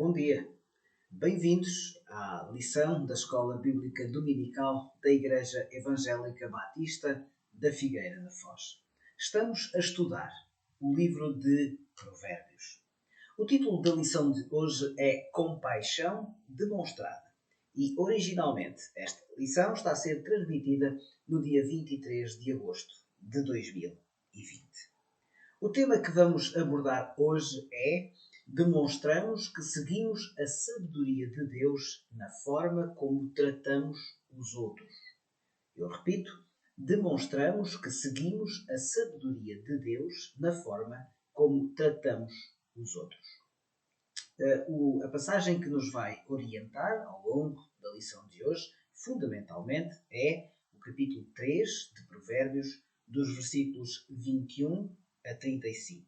Bom dia, bem-vindos à lição da Escola Bíblica Dominical da Igreja Evangélica Batista da Figueira da Foz. Estamos a estudar o livro de Provérbios. O título da lição de hoje é Compaixão Demonstrada e, originalmente, esta lição está a ser transmitida no dia 23 de agosto de 2020. O tema que vamos abordar hoje é: demonstramos que seguimos a sabedoria de Deus na forma como tratamos os outros. Eu repito, demonstramos que seguimos a sabedoria de Deus na forma como tratamos os outros. A passagem que nos vai orientar ao longo da lição de hoje, fundamentalmente, é o capítulo 3 de Provérbios, dos versículos 21 a 35.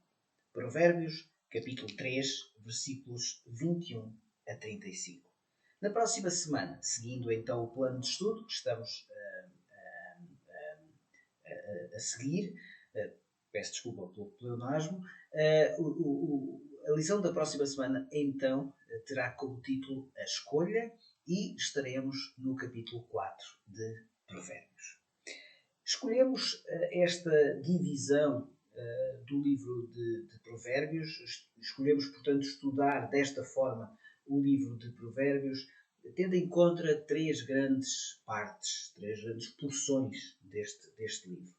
Provérbios, capítulo 3, versículos 21 a 35. Na próxima semana, seguindo então o plano de estudo que estamos a seguir, peço desculpa pelo pleonasmo, a lição da próxima semana então terá como título A Escolha e estaremos no capítulo 4 de Provérbios. Escolhemos esta divisão do livro de Provérbios, escolhemos, portanto, estudar desta forma o livro de Provérbios, tendo em conta três grandes partes, três grandes porções deste livro.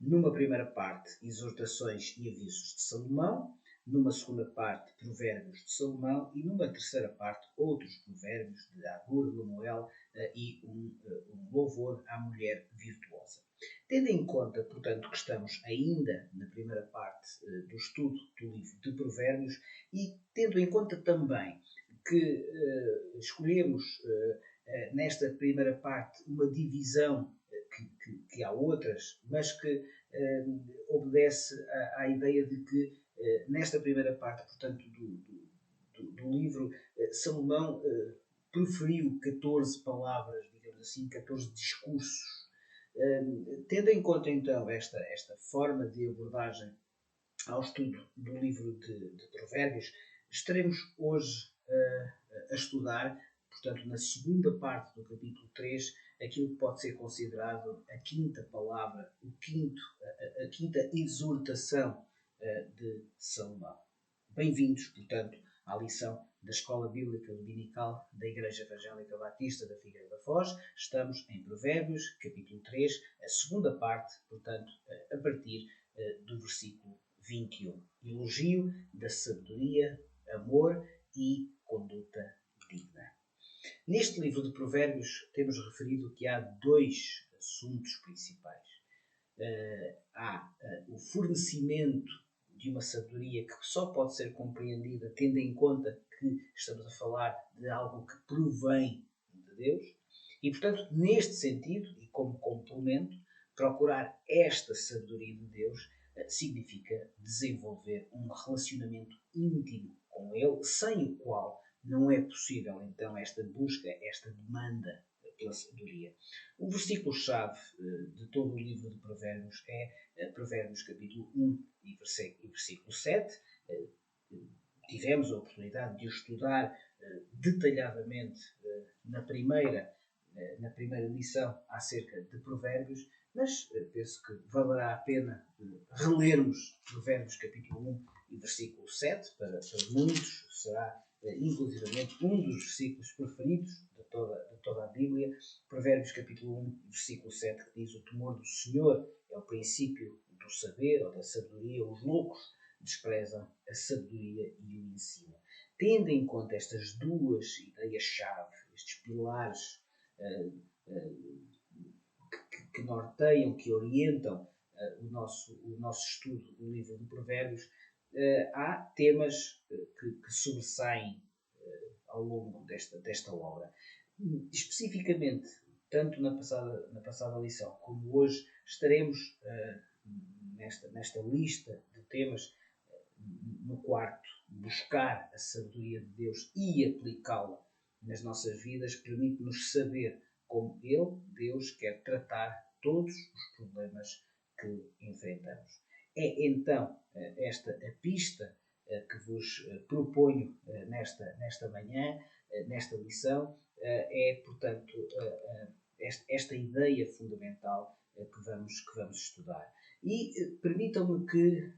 Numa primeira parte, exortações e avisos de Salomão, numa segunda parte, provérbios de Salomão e numa terceira parte, outros provérbios de Agur, Lemuel e um louvor à mulher virtuosa. Tendo em conta, portanto, que estamos ainda na primeira parte do estudo do livro de Provérbios e tendo em conta também que escolhemos nesta primeira parte uma divisão que há outras, mas que obedece à ideia de que nesta primeira parte, portanto, do livro, Salomão proferiu 14 palavras, digamos assim, 14 discursos. Tendo em conta então esta forma de abordagem ao estudo do livro de Provérbios, estaremos hoje a estudar, portanto, na segunda parte do capítulo 3, aquilo que pode ser considerado a quinta palavra, a quinta exortação de Salomão. Bem-vindos, portanto, à lição da Escola Bíblica Dominical da Igreja Evangélica Batista da Figueira da Foz. Estamos em Provérbios, capítulo 3, a segunda parte, portanto, a partir do versículo 21. Elogio da sabedoria, amor e conduta digna. Neste livro de Provérbios temos referido que há dois assuntos principais. Há o fornecimento de uma sabedoria que só pode ser compreendida tendo em conta que estamos a falar de algo que provém de Deus. E, portanto, neste sentido, e como complemento, procurar esta sabedoria de Deus significa desenvolver um relacionamento íntimo com Ele, sem o qual não é possível, então, esta busca, esta demanda pela sabedoria. O versículo-chave de todo o livro de Provérbios é Provérbios capítulo 1 e versículo 7. Tivemos a oportunidade de o estudar detalhadamente na primeira lição acerca de Provérbios, mas penso que valerá a pena relermos Provérbios capítulo 1 e versículo 7. Para muitos será inclusivamente um dos versículos preferidos de toda a Bíblia. Provérbios capítulo 1 versículo 7, que diz: o temor do Senhor é o princípio do saber ou da sabedoria. Os loucos desprezam a sabedoria e o ensino. Tendo em conta estas duas ideias-chave, estes pilares que norteiam, que orientam o nosso estudo do livro de Provérbios, há temas que sobressaem ao longo desta obra. Especificamente, tanto na passada lição como hoje, estaremos nesta lista de temas no quarto. Buscar a sabedoria de Deus e aplicá-la nas nossas vidas permite-nos saber como Deus, quer tratar todos os problemas que enfrentamos. É então esta a pista que vos proponho nesta manhã, nesta lição, é, portanto, esta ideia fundamental que vamos estudar. E permitam-me que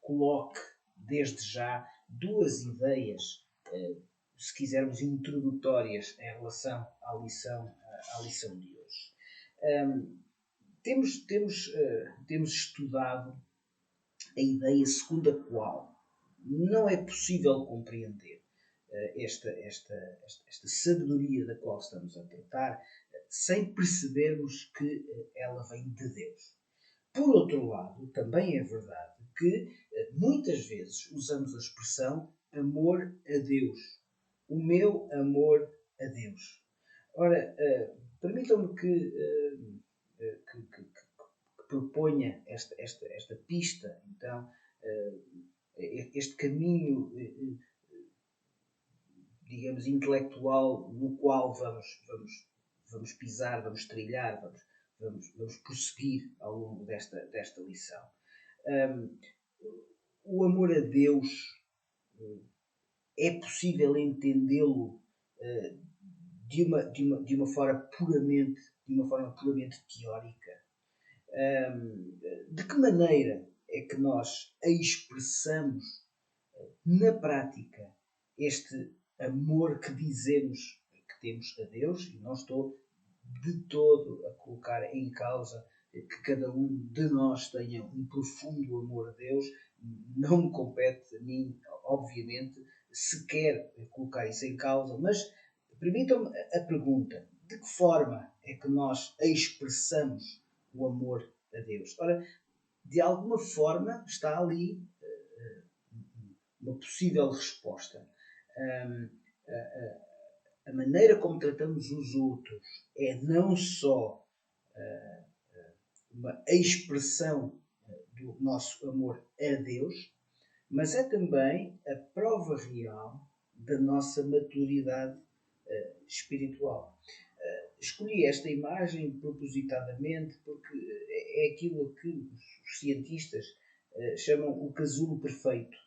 coloque desde já duas ideias, se quisermos, introdutórias em relação à lição de hoje. Temos estudado a ideia segundo a qual não é possível compreender esta sabedoria da qual estamos a tratar sem percebermos que ela vem de Deus. Por outro lado, também é verdade que muitas vezes usamos a expressão amor a Deus. O meu amor a Deus. Ora, permitam-me que proponha esta pista, então, este caminho, digamos, intelectual no qual vamos pisar, vamos trilhar, vamos prosseguir ao longo desta lição. O amor a Deus é possível entendê-lo de uma forma puramente teórica. De que maneira é que nós expressamos na prática este amor que dizemos que temos a Deus? E não estou de todo a colocar em causa que cada um de nós tenha um profundo amor a Deus. Não me compete a mim, obviamente, sequer colocar isso em causa, mas permitam-me a pergunta: de que forma é que nós expressamos o amor a Deus? Ora, de alguma forma está ali uma possível resposta. A maneira como tratamos os outros é não só uma expressão do nosso amor a Deus, mas é também a prova real da nossa maturidade espiritual. Escolhi esta imagem propositadamente porque é aquilo que os cientistas chamam o casulo perfeito.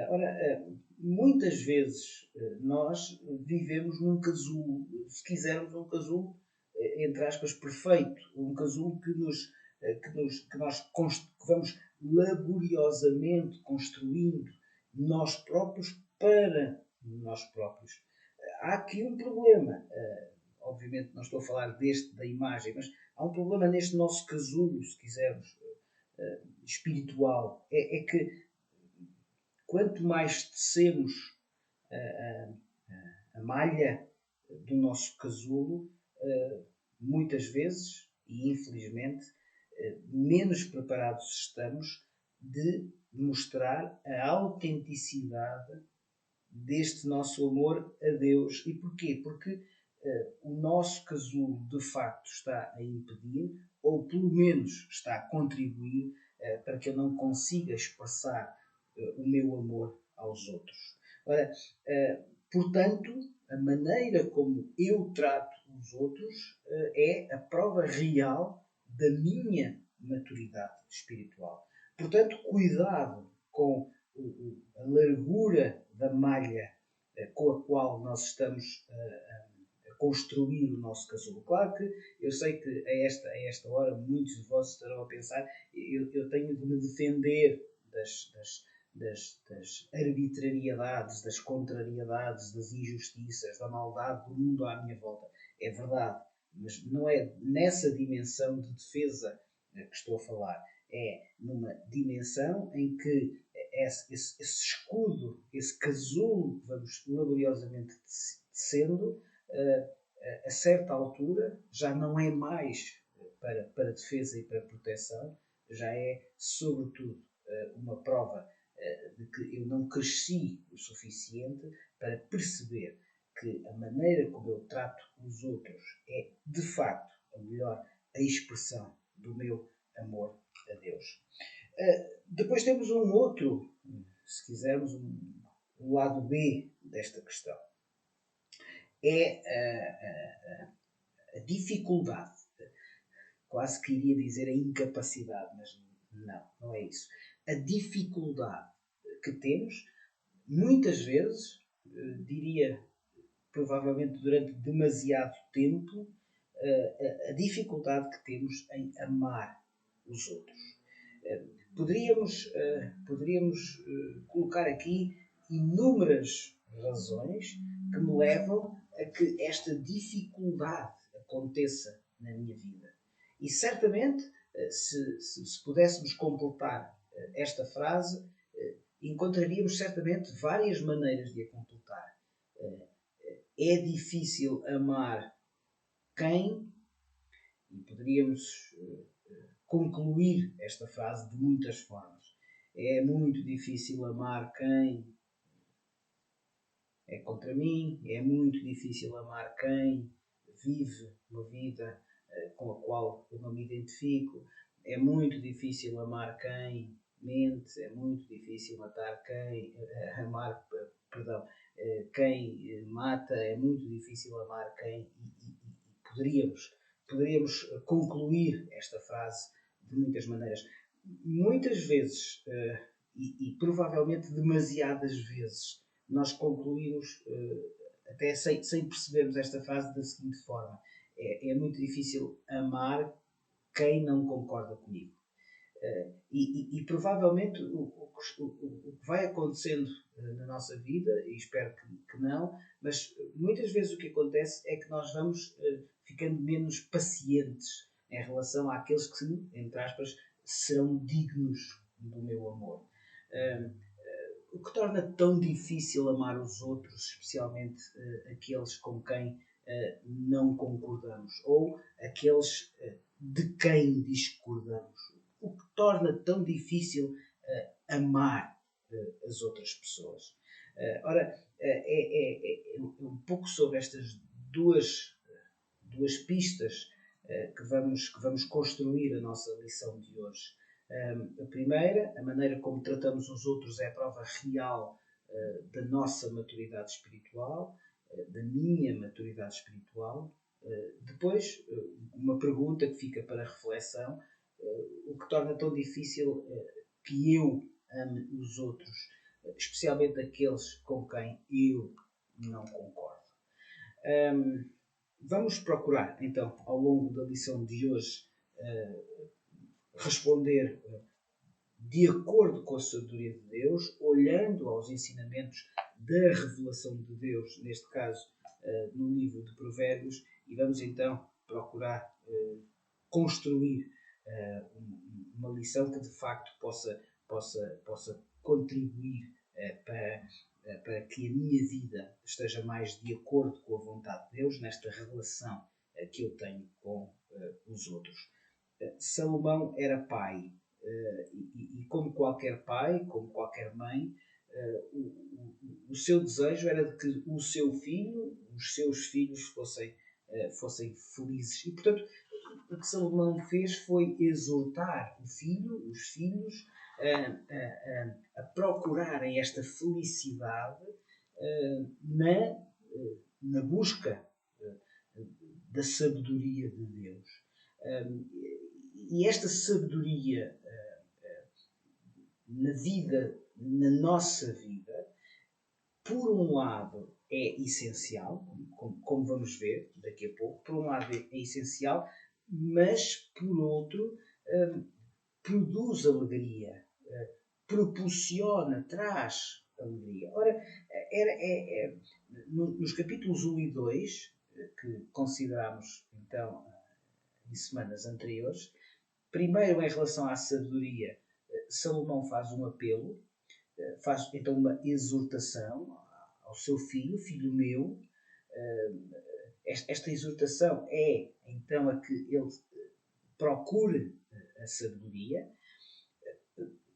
Ora, muitas vezes nós vivemos num casulo, se quisermos, um casulo, entre aspas, perfeito. Um casulo que nós vamos laboriosamente construindo nós próprios para nós próprios. Há aqui um problema. Obviamente não estou a falar da imagem, mas há um problema neste nosso casulo, se quisermos, espiritual. É que quanto mais tecemos a malha do nosso casulo, muitas vezes, e infelizmente, menos preparados estamos de mostrar a autenticidade deste nosso amor a Deus. E porquê? Porque o nosso casulo de facto está a impedir, ou pelo menos está a contribuir para que eu não consiga expressar o meu amor aos outros. Ora, portanto, a maneira como eu trato os outros é a prova real da minha maturidade espiritual. Portanto, cuidado com a largura da malha com a qual nós estamos a construir o nosso casulo. Claro que eu sei que a esta hora muitos de vós estarão a pensar: eu tenho de me defender das arbitrariedades, das contrariedades, das injustiças, da maldade do mundo à minha volta. É verdade, mas não é nessa dimensão de defesa que estou a falar. É numa dimensão em que esse escudo, esse casulo que vamos laboriosamente tecendo, a certa altura já não é mais para defesa e para proteção, já é, sobretudo, uma prova de que eu não cresci o suficiente para perceber que a maneira como eu trato os outros é, de facto, a melhor expressão do meu amor a Deus. Depois temos um outro, se quisermos, um lado B desta questão. É a dificuldade. Quase que iria dizer a incapacidade, mas não é isso. A dificuldade que temos, muitas vezes, diria provavelmente durante demasiado tempo, a dificuldade que temos em amar os outros. Poderíamos colocar aqui inúmeras razões que me levam a que esta dificuldade aconteça na minha vida. E certamente, se pudéssemos completar esta frase, encontraríamos certamente várias maneiras de a completar. É difícil amar quem, e poderíamos concluir esta frase de muitas formas. É muito difícil amar quem é contra mim, é muito difícil amar quem vive uma vida com a qual eu não me identifico, é muito difícil amar quem mente, é muito difícil amar, perdão, quem mata, é muito difícil amar quem, poderíamos concluir esta frase de muitas maneiras. Muitas vezes, e provavelmente demasiadas vezes, nós concluímos, até sem percebermos esta frase da seguinte forma: é muito difícil amar quem não concorda comigo. E provavelmente o que vai acontecendo na nossa vida, e espero que não, mas muitas vezes o que acontece é que nós vamos ficando menos pacientes em relação àqueles que, entre aspas, serão dignos do meu amor. O que torna tão difícil amar os outros, especialmente aqueles com quem não concordamos, ou aqueles de quem discordamos. O que torna tão difícil amar as outras pessoas. Ora, é um pouco sobre estas duas pistas que vamos construir a nossa lição de hoje. A primeira, a maneira como tratamos os outros é a prova real da nossa maturidade espiritual, da minha maturidade espiritual. Depois, uma pergunta que fica para reflexão: o que torna tão difícil que eu ame os outros, especialmente aqueles com quem eu não concordo. Vamos procurar, então, ao longo da lição de hoje, responder de acordo com a sabedoria de Deus, olhando aos ensinamentos da revelação de Deus, neste caso no livro de Provérbios, e vamos então procurar construir uma lição que de facto possa contribuir para que a minha vida esteja mais de acordo com a vontade de Deus nesta relação que eu tenho com os outros. Salomão era pai, e como qualquer pai, como qualquer mãe, o seu desejo era de que os seus filhos fossem felizes. E, portanto, o que Salomão fez foi exortar os filhos, a procurarem esta felicidade na busca da sabedoria de Deus. E esta sabedoria na nossa vida, por um lado é essencial, como vamos ver daqui a pouco, por um lado é essencial, mas por outro produz alegria, proporciona, traz alegria. Ora, nos capítulos 1 e 2, que considerámos então em semanas anteriores, primeiro em relação à sabedoria, Salomão faz um apelo, faz então uma exortação ao seu filho meu. Esta exortação é então a que ele procure a sabedoria,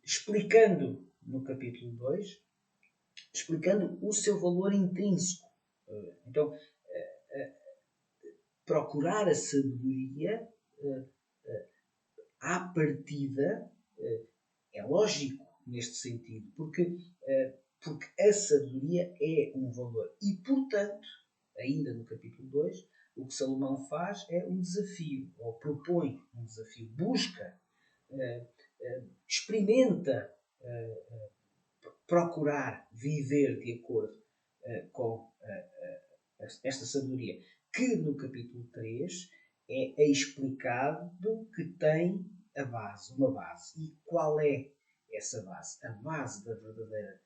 explicando no capítulo 2, explicando o seu valor intrínseco. Então, procurar a sabedoria à partida é lógico neste sentido, porque a sabedoria é um valor. E, portanto, ainda no capítulo 2, o que Salomão faz é um desafio, ou propõe um desafio, busca, experimenta procurar viver de acordo com esta sabedoria, que no capítulo 3 é explicado que tem uma base. E qual é essa base? A base da verdadeira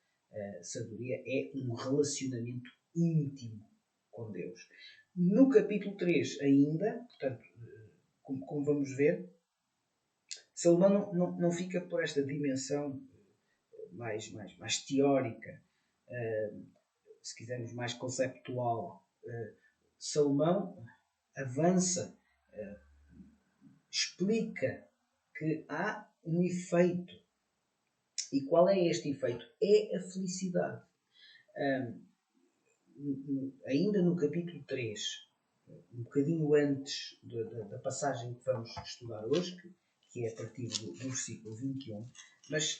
sabedoria é um relacionamento íntimo com Deus. No capítulo 3 ainda, portanto, como vamos ver, Salomão não fica por esta dimensão mais teórica, se quisermos mais conceptual. Salomão avança, explica que há um efeito. E qual é este efeito? É a felicidade. Ainda no capítulo 3, um bocadinho antes da passagem que vamos estudar hoje, que é a partir do versículo 21, mas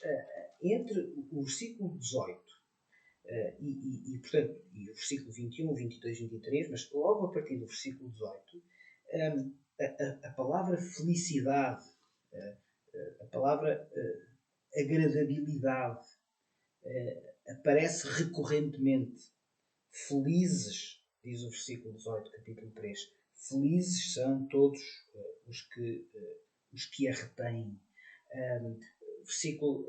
entre o versículo 18 portanto, e o versículo 21, 22, 23, mas logo a partir do versículo 18, a palavra felicidade, a palavra agradabilidade aparece recorrentemente. Felizes, diz o versículo 18, capítulo 3, felizes são todos os que a retêm. Versículo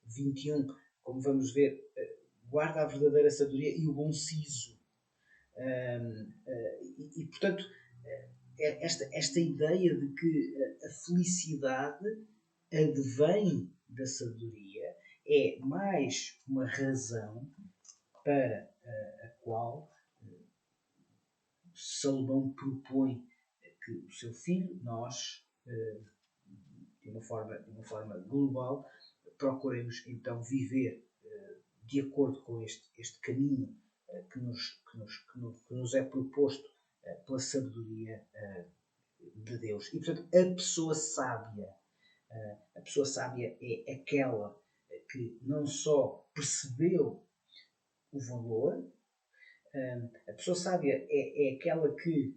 21, como vamos ver, guarda a verdadeira sabedoria e o bom siso. Portanto, esta ideia de que a felicidade advém da sabedoria é mais uma razão para a qual Salomão propõe que o seu filho, nós, de uma forma global, procuremos então viver de acordo com este caminho que nos é proposto pela sabedoria de Deus. E, portanto, a pessoa sábia é aquela que não só percebeu o valor, a pessoa sábia é aquela que,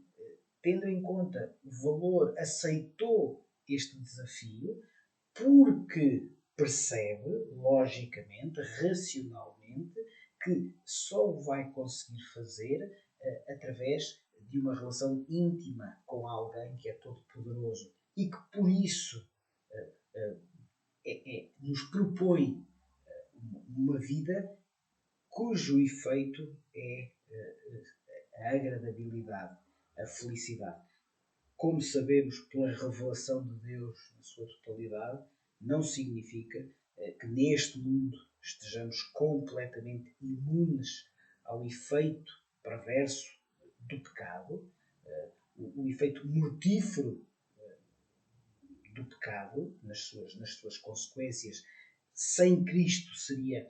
tendo em conta o valor, aceitou este desafio porque percebe, logicamente, racionalmente, que só o vai conseguir fazer através de uma relação íntima com alguém que é todo-poderoso e que, por isso, nos propõe uma vida cujo efeito é a agradabilidade, a felicidade. Como sabemos pela revelação de Deus na sua totalidade, não significa que neste mundo estejamos completamente imunes ao efeito perverso do pecado, o efeito mortífero do pecado, nas suas consequências. Sem Cristo seria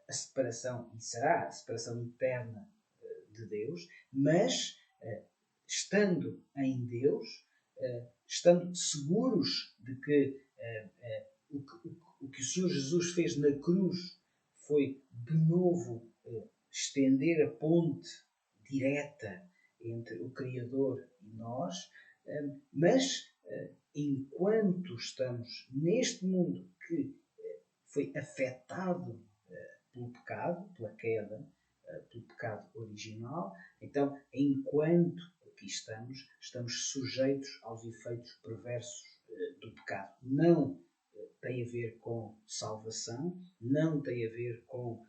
a separação, e será a separação eterna de Deus, mas estando em Deus, estando seguros de que o que o Senhor Jesus fez na cruz foi de novo estender a ponte direta entre o Criador e nós, mas enquanto estamos neste mundo que foi afetado pelo pecado, pela queda, pelo pecado original, então, enquanto aqui estamos sujeitos aos efeitos perversos do pecado. Não tem a ver com salvação, não tem a ver com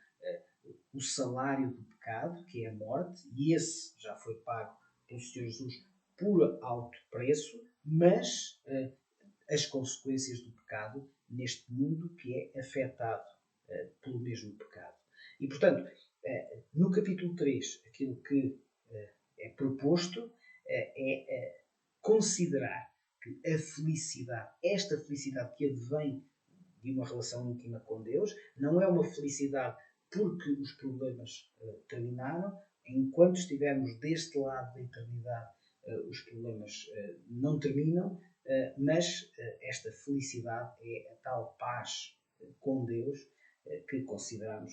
o salário do pecado, que é a morte, e esse já foi pago pelo Senhor Jesus por alto preço, mas as consequências do pecado neste mundo que é afetado pelo mesmo pecado. E, portanto, no capítulo 3, aquilo que é proposto é considerar que a felicidade, esta felicidade que advém de uma relação íntima com Deus, não é uma felicidade porque os problemas terminaram. Enquanto estivermos deste lado da eternidade, os problemas não terminam, mas esta felicidade é a tal paz com Deus que consideramos,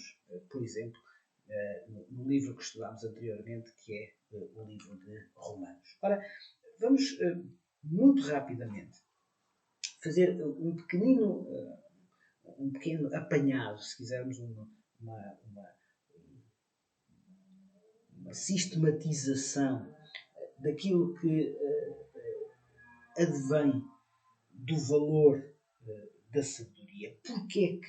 por exemplo, no livro que estudámos anteriormente, que é o livro de Romanos. Ora, vamos muito rapidamente fazer um um pequeno apanhado, se quisermos, uma, uma sistematização daquilo que advém do valor da sabedoria. Porque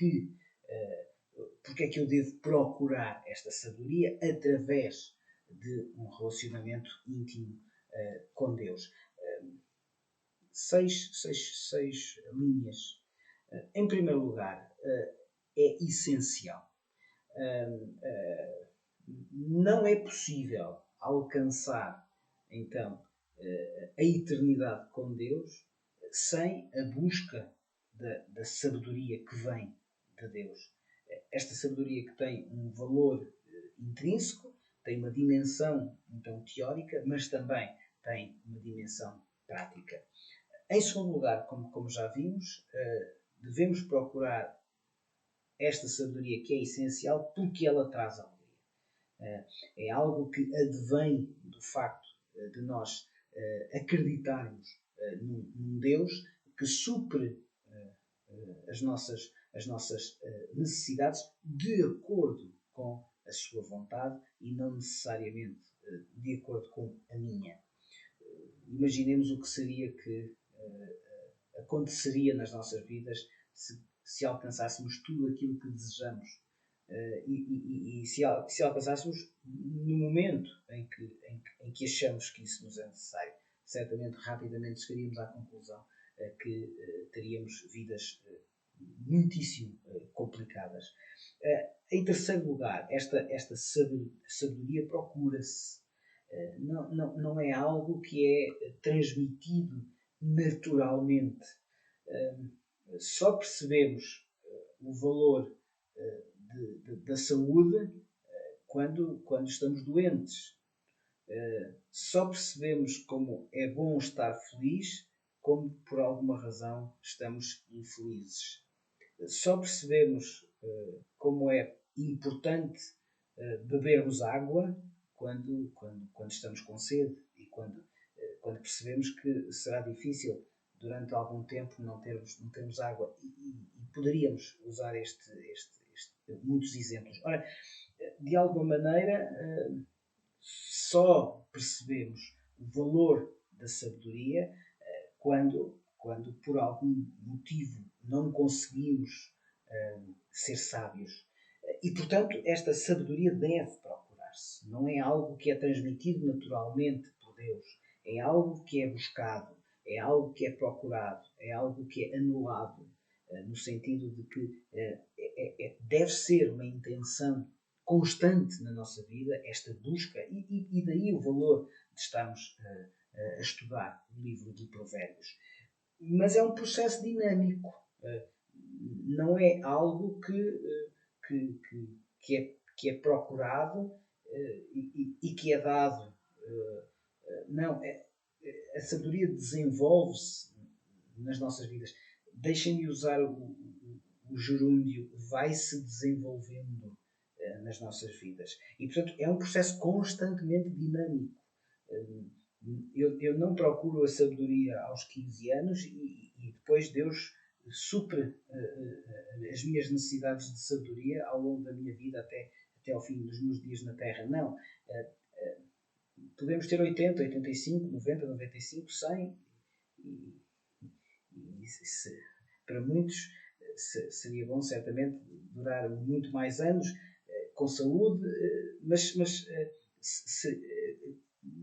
é que eu devo procurar esta sabedoria através de um relacionamento íntimo com Deus? Seis linhas. Em primeiro lugar, é essencial. Não é possível alcançar, então, a eternidade com Deus sem a busca da sabedoria que vem de Deus. Esta sabedoria que tem um valor intrínseco, tem uma dimensão, então, teórica, mas também tem uma dimensão prática. Em segundo lugar, como já vimos, devemos procurar esta sabedoria que é essencial porque ela traz alegria. É algo que advém do facto de nós acreditarmos num Deus que supre as nossas necessidades de acordo com a sua vontade e não necessariamente de acordo com a minha. Imaginemos o que seria que aconteceria nas nossas vidas se alcançássemos tudo aquilo que desejamos e se alcançássemos no momento em que achamos que isso nos é necessário. Certamente, rapidamente chegaríamos à conclusão que teríamos vidas muitíssimo complicadas. Em terceiro lugar, esta sabedoria procura-se. Não é algo que é transmitido naturalmente. Só percebemos o valor da saúde quando estamos doentes. Só percebemos como é bom estar feliz como por alguma razão estamos infelizes. Só percebemos como é importante bebermos água quando estamos com sede e quando percebemos que será difícil durante algum tempo não termos água e poderíamos usar muitos exemplos. Ora, de alguma maneira só percebemos o valor da sabedoria quando por algum motivo não conseguimos ser sábios. E, portanto, esta sabedoria deve procurar-se. Não é algo que é transmitido naturalmente por Deus. É algo que é buscado, é algo que é procurado, é algo que é anulado, no sentido de que deve ser uma intenção constante na nossa vida, esta busca, e daí o valor de estarmos a estudar o livro de Provérbios. Mas é um processo dinâmico. Não é algo que é procurado e que é dado. Não, a sabedoria desenvolve-se nas nossas vidas. Deixem-me usar o gerúndio, vai-se desenvolvendo nas nossas vidas. E, portanto, é um processo constantemente dinâmico. Eu não procuro a sabedoria aos 15 anos e depois Deus supre as minhas necessidades de sabedoria ao longo da minha vida até ao fim dos meus dias na Terra. Não. Podemos ter 80, 85, 90, 95, 100 para muitos seria bom certamente durar muito mais anos com saúde, mas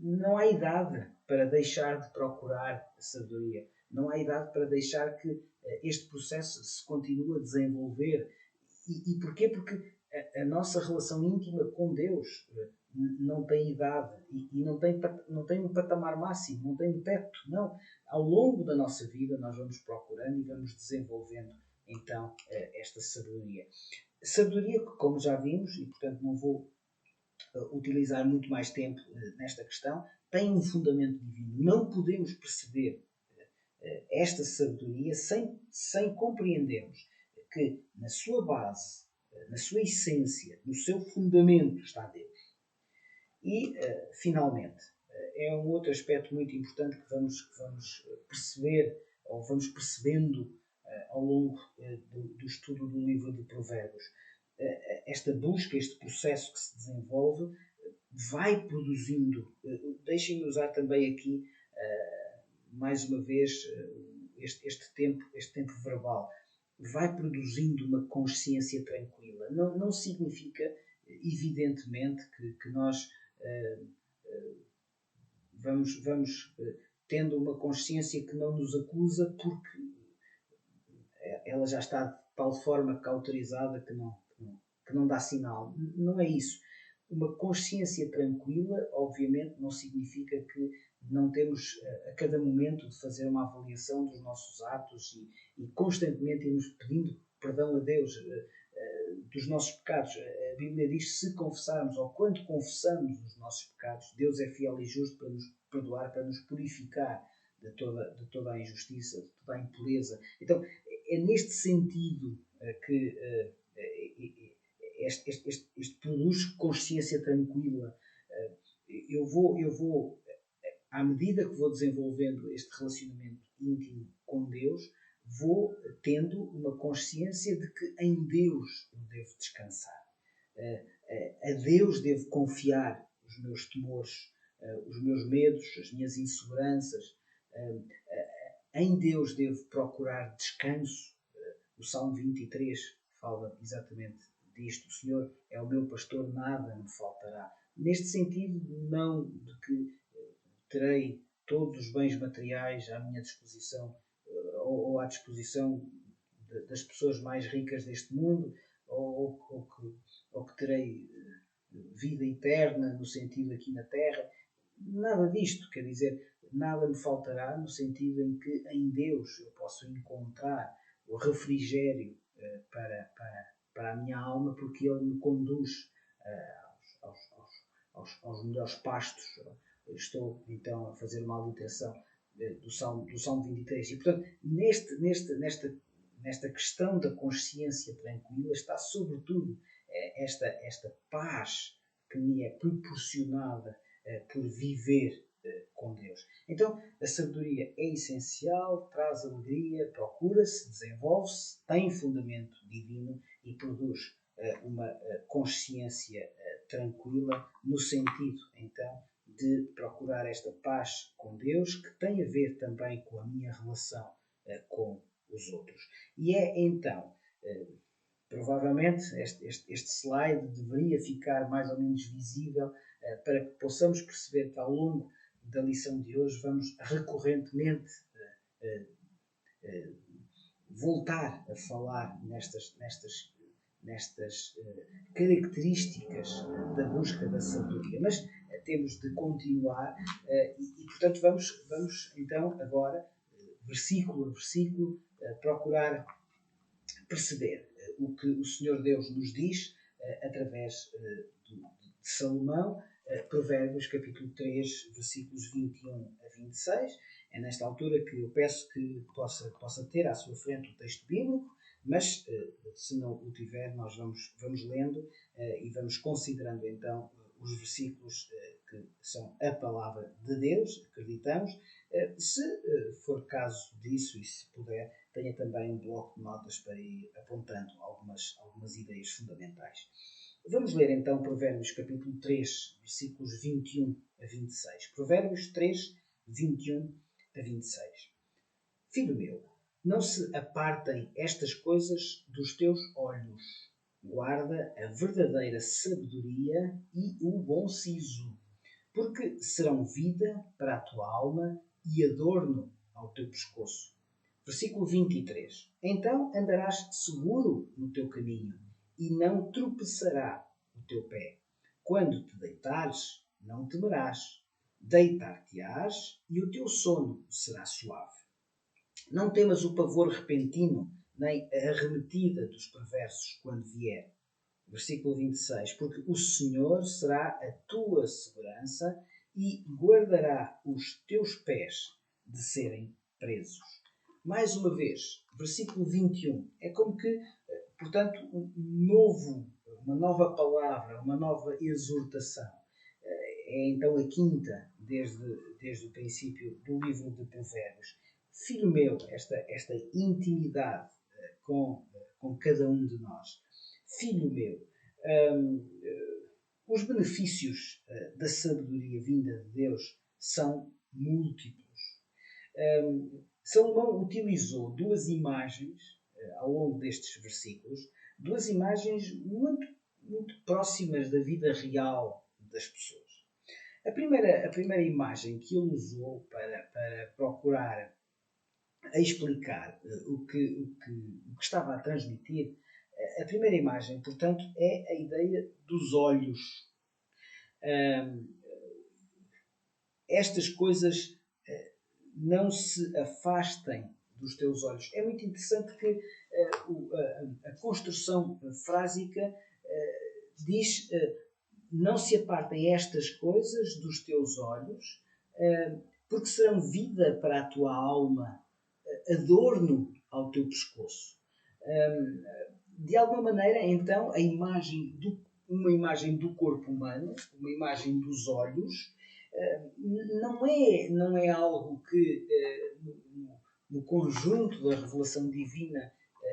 não há idade para deixar de procurar a sabedoria. Não há idade para deixar que este processo se continue a desenvolver. E porquê? Porque a nossa relação íntima com Deus não tem idade e não tem um patamar máximo, não tem um teto. Não. Ao longo da nossa vida nós vamos procurando e vamos desenvolvendo então esta sabedoria. Sabedoria que, como já vimos, e portanto não vou utilizar muito mais tempo nesta questão, tem um fundamento divino. Não podemos perceber esta sabedoria sem compreendermos que na sua base, na sua essência, no seu fundamento está Deus. E, finalmente, é um outro aspecto muito importante que vamos perceber, ou vamos percebendo ao longo do estudo do livro de Provérbios. Esta busca, este processo que se desenvolve, vai produzindo, deixem-me usar também aqui, mais uma vez, este tempo verbal, vai produzindo uma consciência tranquila. Não significa, evidentemente, que nós vamos tendo uma consciência que não nos acusa porque ela já está de tal forma cauterizada que não dá sinal. Não é isso. Uma consciência tranquila, obviamente, não significa que não temos a cada momento de fazer uma avaliação dos nossos atos e constantemente irmos pedindo perdão a Deus dos nossos pecados. A Bíblia diz que se confessarmos, ou quando confessamos os nossos pecados, Deus é fiel e justo para nos perdoar, para nos purificar de toda a injustiça, de toda a impureza. Então, é neste sentido que este produz consciência tranquila. Eu vou, à medida que vou desenvolvendo este relacionamento íntimo com Deus, vou tendo uma consciência de que em Deus eu devo descansar. A Deus devo confiar os meus temores, os meus medos, as minhas inseguranças. Em Deus devo procurar descanso. O Salmo 23 fala exatamente disto. O Senhor é o meu pastor, nada me faltará. Neste sentido, não de que terei todos os bens materiais à minha disposição ou à disposição das pessoas mais ricas deste mundo, ou que terei vida eterna no sentido aqui na Terra. Nada disto, quer dizer, nada me faltará no sentido em que em Deus eu posso encontrar o refrigério para a minha alma, porque Ele me conduz aos melhores pastos. Estou então a fazer uma alitação do Salmo 23. E, portanto, nesta questão da consciência tranquila está, sobretudo, esta paz que me é proporcionada por viver com Deus. Então, a sabedoria é essencial, traz alegria, procura-se, desenvolve-se, tem fundamento divino e produz uma consciência tranquila, no sentido, então, de procurar esta paz com Deus, que tem a ver também com a minha relação com os outros. E é então, provavelmente, este slide deveria ficar mais ou menos visível para que possamos perceber que ao longo da lição de hoje vamos recorrentemente voltar a falar nestas características da busca da sabedoria. Mas temos de continuar e portanto, vamos então agora, versículo a versículo, procurar perceber o que o Senhor Deus nos diz através de Salomão, Provérbios, capítulo 3, versículos 21 a 26. É nesta altura que eu peço que possa ter à sua frente o texto bíblico, mas se não o tiver, nós vamos lendo e vamos considerando então os versículos que são a palavra de Deus, acreditamos. Se for caso disso e se puder, tenha também um bloco de notas para ir apontando algumas ideias fundamentais. Vamos ler então Provérbios capítulo 3, versículos 21 a 26. Provérbios 3, 21 a 26. Filho meu, não se apartem estas coisas dos teus olhos. Guarda a verdadeira sabedoria e o bom siso, porque serão vida para a tua alma e adorno ao teu pescoço. Versículo 23. Então andarás seguro no teu caminho e não tropeçará o teu pé. Quando te deitares, não temerás. Deitar-te-ás e o teu sono será suave. Não temas o pavor repentino, nem a arremetida dos perversos quando vier. Versículo 26. Porque o Senhor será a tua segurança e guardará os teus pés de serem presos. Mais uma vez, versículo 21. É como que, portanto, uma nova palavra, uma nova exortação. É então a quinta desde o princípio do livro de Provérbios. Filho meu, esta intimidade com cada um de nós. Filho meu, os benefícios da sabedoria vinda de Deus são múltiplos. Salomão utilizou duas imagens ao longo destes versículos, duas imagens muito, muito próximas da vida real das pessoas. A primeira imagem que ele usou para procurar explicar o que estava a transmitir, a primeira imagem, portanto, é a ideia dos olhos. Estas coisas não se afastem dos teus olhos. É muito interessante que a construção frásica diz não se apartem estas coisas dos teus olhos, porque serão vida para a tua alma, adorno ao teu pescoço. De alguma maneira, então, uma imagem do corpo humano, uma imagem dos olhos, não é algo que no conjunto da revelação divina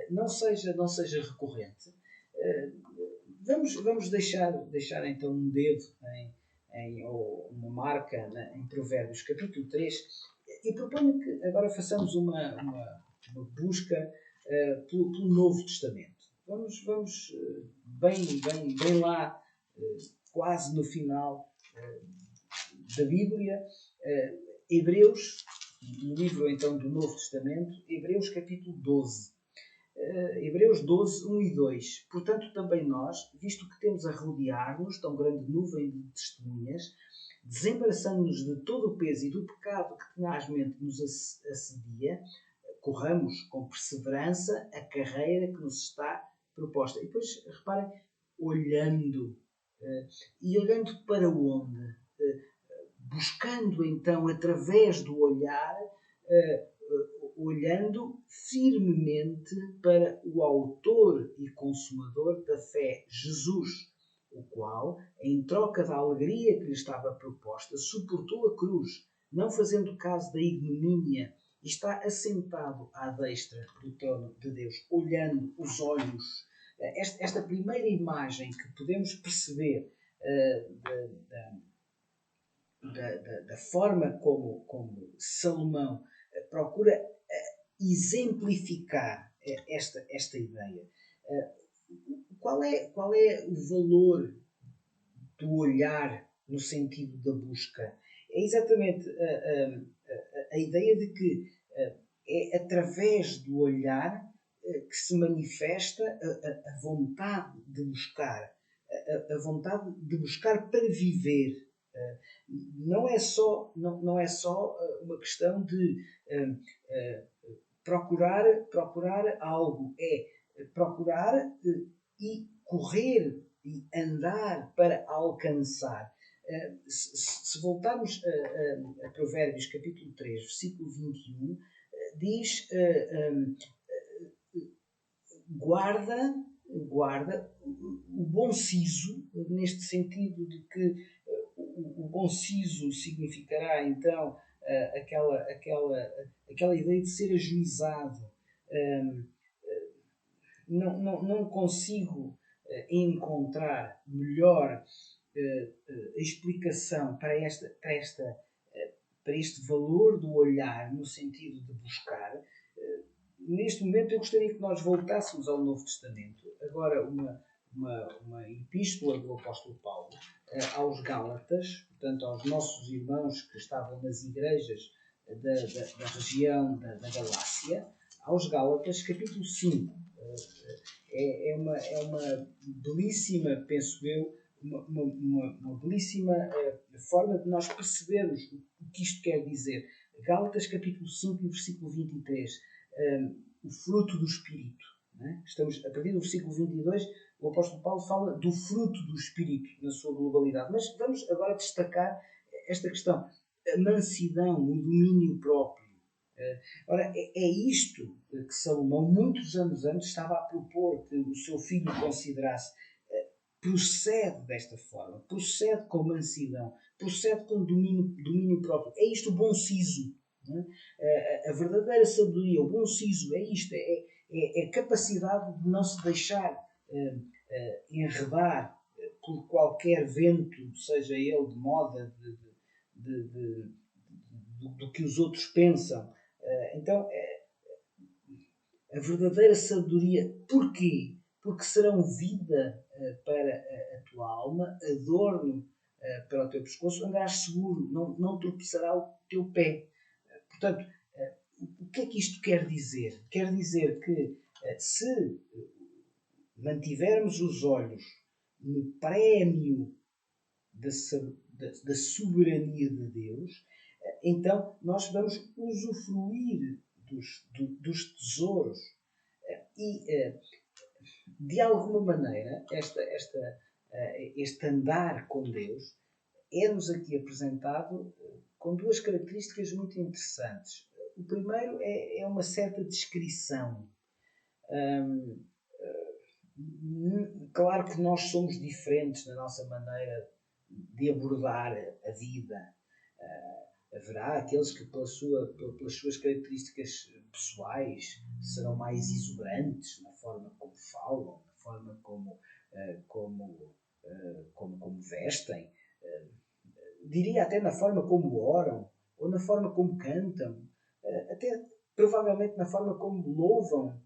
não seja recorrente. Vamos deixar então um dedo ou uma marca em Provérbios capítulo 3 e proponho que agora façamos uma busca pelo Novo Testamento. Vamos bem lá, quase no final da Bíblia, Hebreus, no livro então do Novo Testamento, Hebreus capítulo 12. Hebreus 12, 1 e 2. Portanto, também nós, visto que temos a rodear-nos tão grande nuvem de testemunhas, desembaraçando-nos de todo o peso e do pecado que tenazmente nos assedia, corramos com perseverança a carreira que nos está proposta. E depois, reparem, olhando para onde? Buscando então, através do olhar, olhando firmemente para o autor e consumador da fé, Jesus, o qual, em troca da alegria que lhe estava proposta, suportou a cruz, não fazendo caso da ignomínia, e está assentado à destra do trono de Deus, olhando os olhos. Esta primeira imagem que podemos perceber da forma como Salomão procura exemplificar esta ideia. Qual é o valor do olhar no sentido da busca? É exatamente a ideia de que é através do olhar que se manifesta a vontade de buscar, a vontade de buscar para viver. Não é só uma questão de procurar algo, é procurar e correr e andar para alcançar. Se voltarmos a Provérbios capítulo 3, versículo 21, diz guarda o bom siso, neste sentido de que o bom siso significará então aquela ideia de ser ajuizado. Não consigo encontrar melhor explicação para este valor do olhar no sentido de buscar. Neste momento eu gostaria que nós voltássemos ao Novo Testamento. Agora uma epístola do apóstolo Paulo aos Gálatas, portanto aos nossos irmãos que estavam nas igrejas da região da Galácia, aos Gálatas, capítulo 5. É uma belíssima, penso eu, uma belíssima forma de nós percebermos o que isto quer dizer. Gálatas capítulo 5 e versículo 23. O fruto do Espírito. Né? Estamos, a partir do versículo 22, o apóstolo Paulo fala do fruto do Espírito na sua globalidade. Mas vamos agora destacar esta questão. A mansidão, o domínio próprio. Ora, é isto que Salomão, muitos anos antes, estava a propor que o seu filho considerasse. Procede desta forma, procede com mansidão, procede com domínio próprio. É isto o bom siso. Não é? A verdadeira sabedoria, o bom siso, é isto, é a capacidade de não se deixar enredar por qualquer vento, seja ele de moda, do que os outros pensam. Então, a verdadeira sabedoria, porquê? Porque serão vida para a tua alma, adorno para o teu pescoço, andarás seguro, não tropeçará o teu pé. Portanto, o que é que isto quer dizer? Quer dizer que se mantivermos os olhos no prémio da soberania de Deus, então nós vamos usufruir dos tesouros. E, de alguma maneira, este andar com Deus é-nos aqui apresentado com duas características muito interessantes. O primeiro é uma certa descrição. Claro que nós somos diferentes na nossa maneira de abordar a vida. Haverá aqueles que, pelas suas características pessoais, serão mais exuberantes na forma como falam, na forma como vestem, diria até na forma como oram, ou na forma como cantam, até provavelmente na forma como louvam,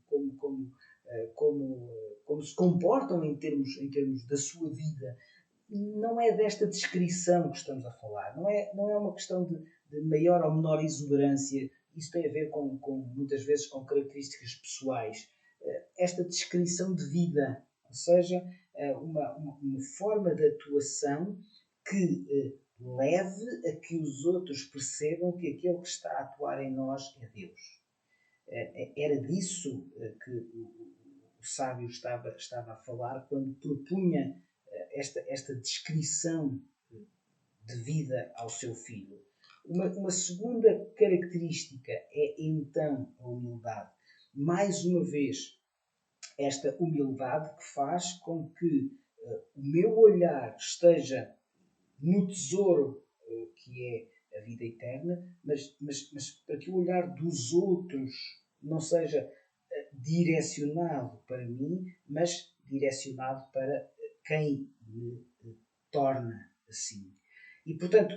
como se comportam em termos da sua vida. Não é desta descrição que estamos a falar. Não é uma questão de maior ou menor exuberância. Isso tem a ver muitas vezes com características pessoais. Esta descrição de vida, ou seja, uma forma de atuação que leve a que os outros percebam que aquele que está a atuar em nós é Deus. Era disso que o sábio estava a falar quando propunha esta descrição de vida ao seu filho. Uma segunda característica é então a humildade. Mais uma vez, esta humildade que faz com que o meu olhar esteja no tesouro que é a vida eterna, mas para que o olhar dos outros não seja direcionado para mim, mas direcionado para quem me torna assim. E, portanto,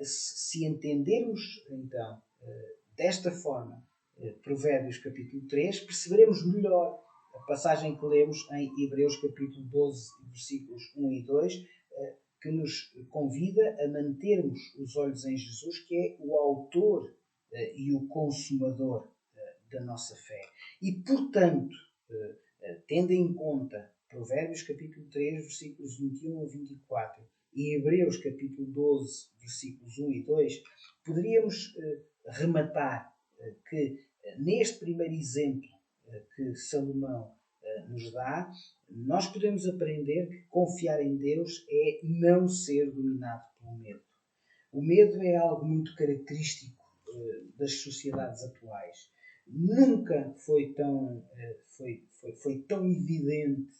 se entendermos, então, desta forma, Provérbios capítulo 3, perceberemos melhor a passagem que lemos em Hebreus capítulo 12, versículos 1 e 2, que nos convida a mantermos os olhos em Jesus, que é o autor e o consumador da nossa fé. E, portanto, tendo em conta Provérbios capítulo 3, versículos 21 a 24 e Hebreus capítulo 12, versículos 1 e 2, poderíamos rematar que neste primeiro exemplo que Salomão nos dá, nós podemos aprender que confiar em Deus é não ser dominado pelo medo. O medo é algo muito característico das sociedades atuais. Nunca foi tão evidente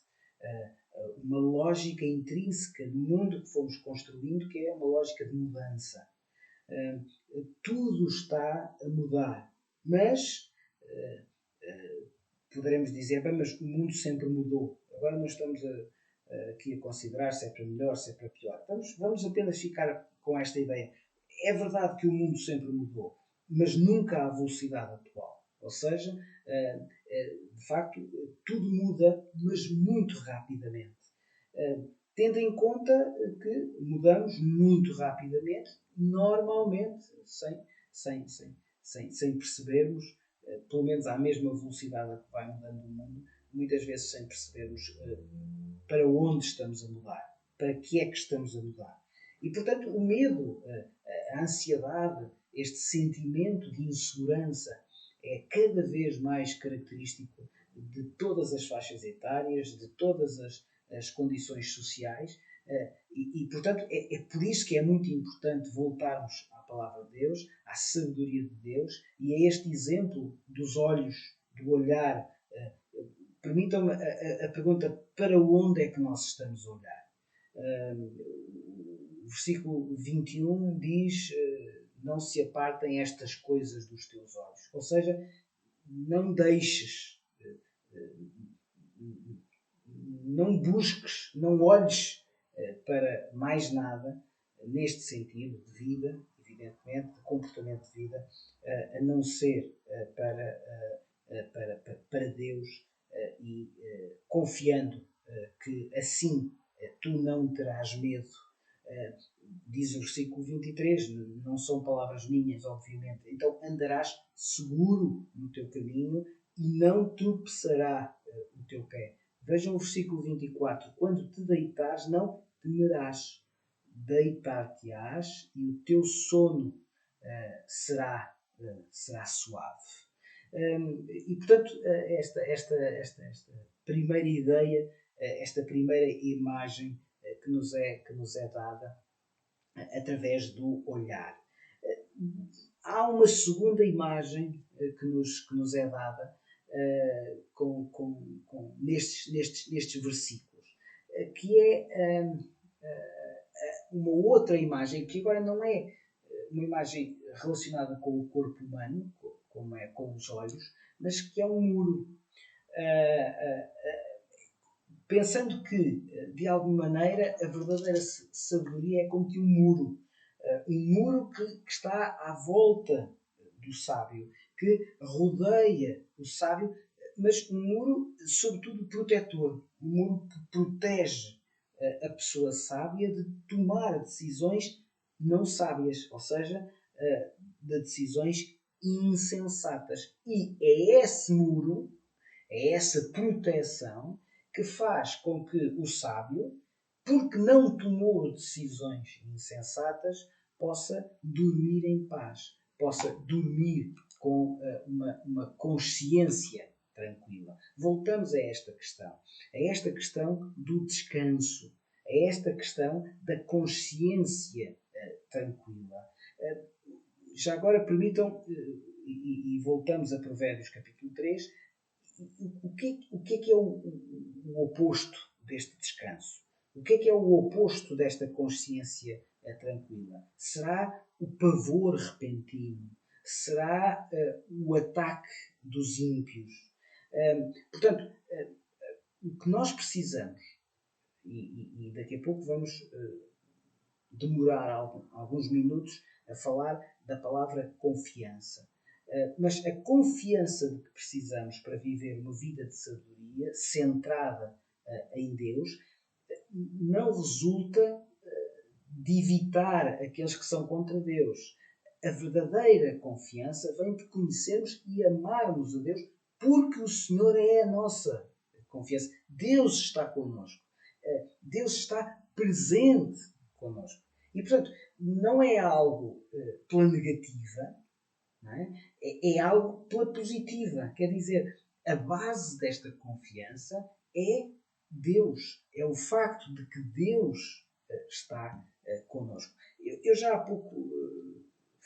uma lógica intrínseca no mundo que fomos construindo, que é uma lógica de mudança. Tudo está a mudar, mas poderemos dizer, bem, mas o mundo sempre mudou. Agora não estamos aqui a considerar se é para melhor, se é para pior. Vamos apenas ficar com esta ideia. É verdade que o mundo sempre mudou, mas nunca à velocidade atual. Ou seja, de facto, tudo muda, mas muito rapidamente. Tendo em conta que mudamos muito rapidamente, normalmente, sem percebermos, pelo menos à mesma velocidade a que vai mudando o mundo, muitas vezes sem percebermos para onde estamos a mudar, para que é que estamos a mudar. E, portanto, o medo, a ansiedade, este sentimento de insegurança é cada vez mais característico de todas as faixas etárias, de todas as condições sociais, e portanto, é por isso que é muito importante voltarmos à palavra de Deus, à sabedoria de Deus e a este exemplo dos olhos, do olhar. Permitam-me a pergunta: para onde é que nós estamos a olhar? O versículo 21 diz: não se apartem estas coisas dos teus olhos. Ou seja, não deixes, não busques, não olhes para mais nada neste sentido de vida, evidentemente, de comportamento de vida, a não ser para Deus e confiando que assim tu não terás medo. Diz o versículo 23, não são palavras minhas, obviamente. Então andarás seguro no teu caminho e não tropeçará o teu pé. Vejam o versículo 24. Quando te deitares, não temerás. Deitar-te-ás e o teu sono será suave. E, portanto, esta primeira ideia, esta primeira imagem que nos é dada através do olhar. Há uma segunda imagem que nos é dada nestes versículos, que é uma outra imagem, que agora não é uma imagem relacionada com o corpo humano, como é com os olhos, mas que é um muro. Pensando que, de alguma maneira, a verdadeira sabedoria é como que um muro. Um muro que está à volta do sábio, que rodeia o sábio, mas um muro, sobretudo, protetor. Um muro que protege a pessoa sábia de tomar decisões não sábias, ou seja, de decisões insensatas. E é esse muro, é essa proteção que faz com que o sábio, porque não tomou decisões insensatas, possa dormir em paz, possa dormir com uma consciência tranquila. Voltamos a esta questão do descanso, a esta questão da consciência tranquila. Já agora permitam, e voltamos a Provérbios capítulo 3, o que é o oposto deste descanso? O que é o oposto desta consciência tranquila? Será o pavor repentino? Será o ataque dos ímpios? Portanto, o que nós precisamos, e daqui a pouco vamos demorar alguns minutos a falar da palavra confiança. Mas a confiança de que precisamos para viver uma vida de sabedoria centrada em Deus não resulta de evitar aqueles que são contra Deus. A verdadeira confiança vem de conhecermos e amarmos a Deus, porque o Senhor é a nossa confiança. Deus está connosco. Deus está presente connosco. E, portanto, não é algo pela negativa, não é? É algo pela positiva. Quer dizer, a base desta confiança é Deus. É o facto de que Deus está connosco. Eu já há pouco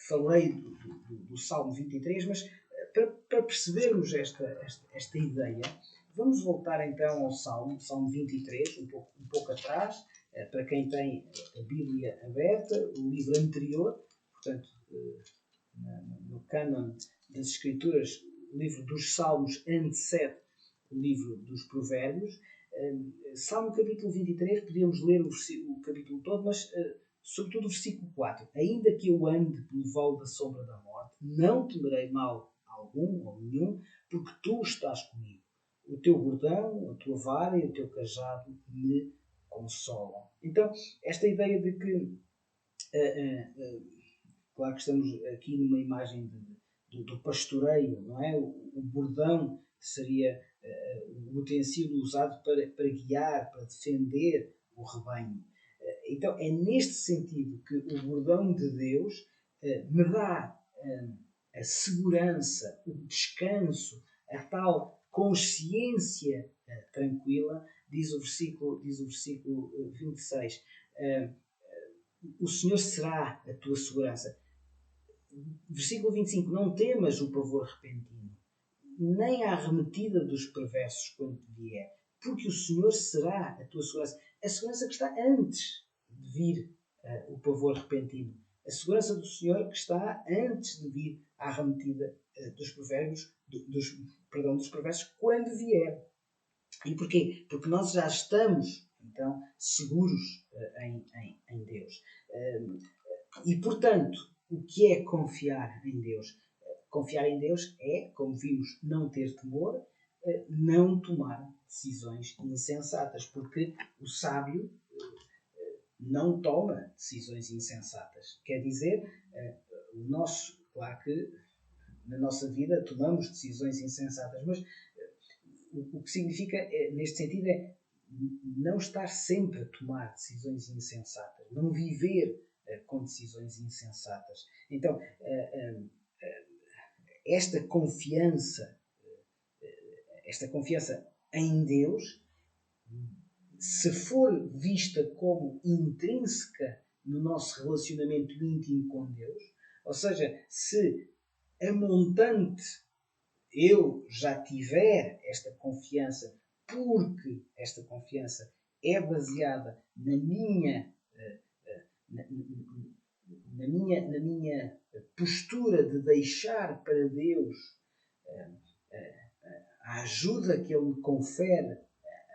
falei do Salmo 23, mas para percebermos esta ideia, vamos voltar então ao Salmo 23, um pouco atrás, para quem tem a Bíblia aberta, o livro anterior, portanto, no cânon das Escrituras, o livro dos Salmos antecede o livro dos Provérbios. Salmo capítulo 23, podíamos ler o capítulo todo, mas sobretudo o versículo 4. Ainda que eu ande pelo vale da sombra da morte, não temerei mal algum ou nenhum, porque tu estás comigo. O teu bordão, a tua vara e o teu cajado me consolam. Então, esta ideia de que claro que estamos aqui numa imagem do pastoreio, não é? O bordão seria o utensílio usado para guiar, para defender o rebanho. Então é neste sentido que o bordão de Deus me dá a segurança, o descanso, a tal consciência tranquila, diz o versículo 26. O Senhor será a tua segurança. Versículo 25. Não temas o pavor repentino, nem a arremetida dos perversos quando te vier, porque o Senhor será a tua segurança. A segurança que está antes de vir o pavor repentino. A segurança do Senhor que está antes de vir à arremetida dos provérbios, dos provérbios, quando vier. E porquê? Porque nós já estamos, então, seguros em Deus. E, portanto, o que é confiar em Deus? Confiar em Deus é, como vimos, não ter temor, não tomar decisões insensatas, porque o sábio não toma decisões insensatas. Quer dizer, claro que na nossa vida tomamos decisões insensatas, mas o que significa, neste sentido, é não estar sempre a tomar decisões insensatas, não viver com decisões insensatas. Então, esta confiança em Deus, se for vista como intrínseca no nosso relacionamento íntimo com Deus, ou seja, se a montante eu já tiver esta confiança, porque esta confiança é baseada na minha postura de deixar para Deus a ajuda que Ele me confere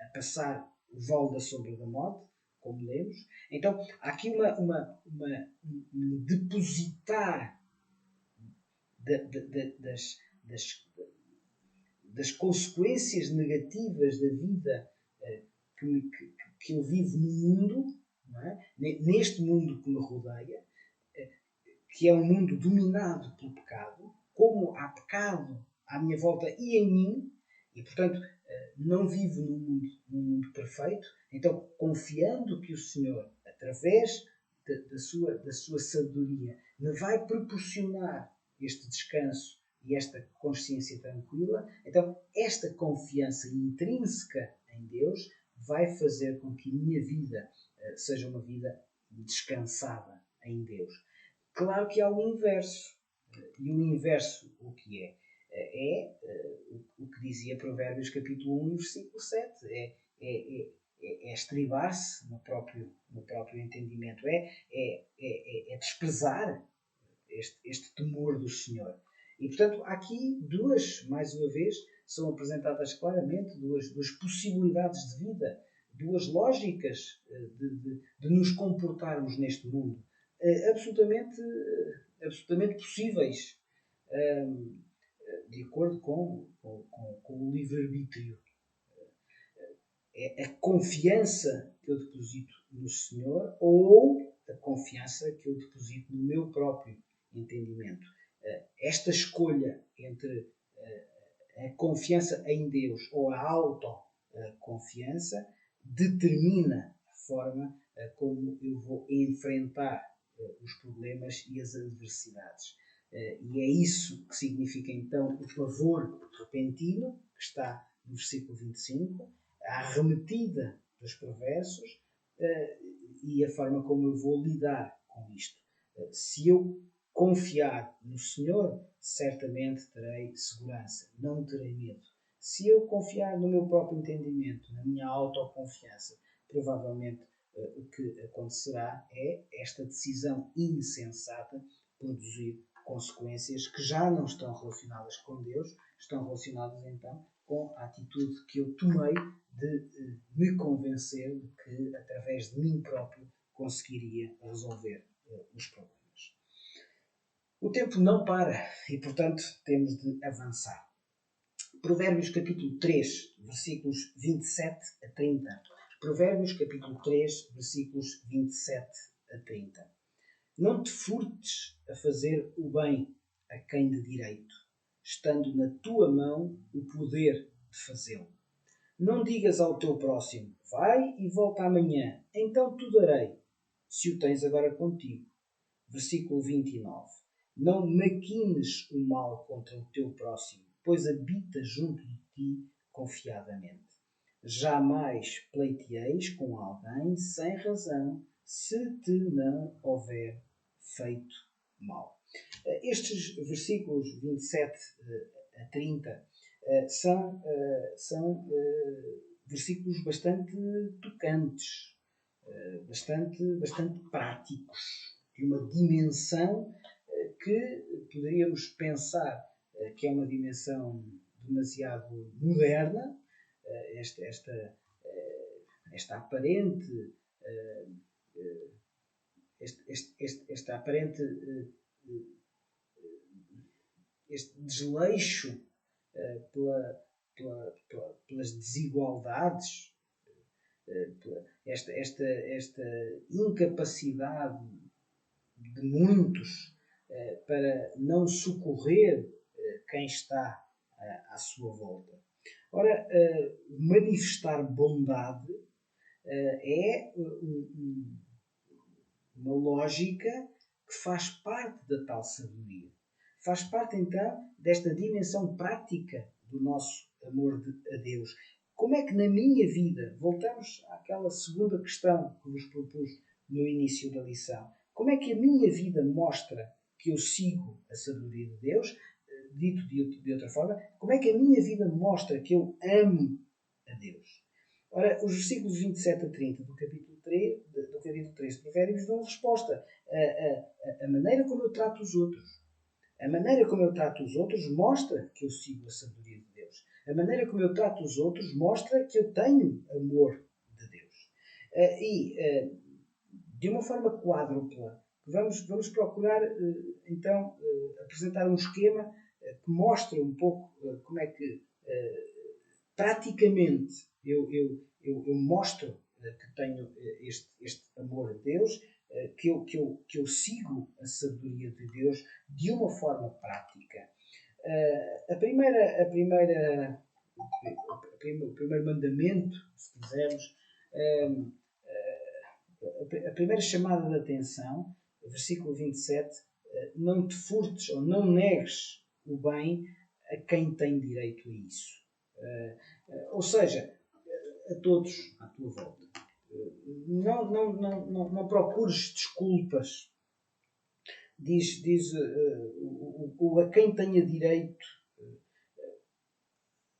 a passar o vale da sombra da morte, como lemos. Então, há aqui um depositar das consequências negativas da vida que eu vivo no mundo, não é? Neste mundo que me rodeia, que é um mundo dominado pelo pecado, como há pecado à minha volta e em mim, e portanto não vivo num mundo perfeito, então confiando que o Senhor, através da sua sabedoria, me vai proporcionar este descanso e esta consciência tranquila, então esta confiança intrínseca em Deus vai fazer com que a minha vida seja uma vida descansada em Deus. Claro que há o inverso. E o inverso o que é? O que dizia Provérbios capítulo 1, versículo 7. É estribar-se no próprio entendimento. É desprezar este temor do Senhor. E, portanto, aqui mais uma vez, são apresentadas claramente duas possibilidades de vida, duas lógicas de nos comportarmos neste mundo. Absolutamente possíveis, de acordo com o livre-arbítrio. É a confiança que eu deposito no Senhor ou a confiança que eu deposito no meu próprio entendimento. Esta escolha entre a confiança em Deus ou a autoconfiança determina a forma como eu vou enfrentar os problemas e as adversidades. E é isso que significa então o pavor repentino, que está no versículo 25, a arremetida dos perversos e a forma como eu vou lidar com isto. Se eu confiar no Senhor, certamente terei segurança, não terei medo. Se eu confiar no meu próprio entendimento, na minha autoconfiança, provavelmente o que acontecerá é esta decisão insensata produzir consequências que já não estão relacionadas com Deus, estão relacionadas então com a atitude que eu tomei de me convencer de que através de mim próprio conseguiria resolver os problemas. O tempo não para e, portanto, temos de avançar. Provérbios capítulo 3, versículos 27 a 30. Provérbios capítulo 3, versículos 27 a 30. Não te furtes a fazer o bem a quem de direito, estando na tua mão o poder de fazê-lo. Não digas ao teu próximo, vai e volta amanhã, então te darei, se o tens agora contigo. Versículo 29. Não maquines o mal contra o teu próximo, pois habita junto de ti confiadamente. Jamais pleiteeis com alguém sem razão, se te não houver feito mal. Estes versículos 27 a 30 são versículos bastante tocantes, bastante práticos. de uma dimensão que poderíamos pensar que é uma dimensão demasiado moderna, esta aparente, este aparente, este desleixo pelas desigualdades, esta incapacidade de muitos para não socorrer quem está à sua volta. Ora, manifestar bondade é uma lógica que faz parte da tal sabedoria. Faz parte, então, desta dimensão prática do nosso amor a Deus. Como é que na minha vida, voltamos àquela segunda questão que vos propus no início da lição, como é que a minha vida mostra que eu sigo a sabedoria de Deus? Dito de outra forma, como é que a minha vida mostra que eu amo a Deus? Ora, os versículos 27 a 30 do capítulo 3 de Provérbios dão resposta. A maneira como eu trato os outros. A maneira como eu trato os outros mostra que eu sigo a sabedoria de Deus. A maneira como eu trato os outros mostra que eu tenho amor de Deus. De uma forma quádrupla, vamos procurar, então, apresentar um esquema que mostra um pouco como é que, praticamente, eu mostro que tenho este amor a Deus, que eu sigo a sabedoria de Deus de uma forma prática. O primeiro mandamento, se quisermos, a primeira chamada de atenção, versículo 27, não te furtes ou não negues o bem a quem tem direito a isso. Ou seja, a todos à tua volta. Não procures desculpas. Diz o a quem tenha direito,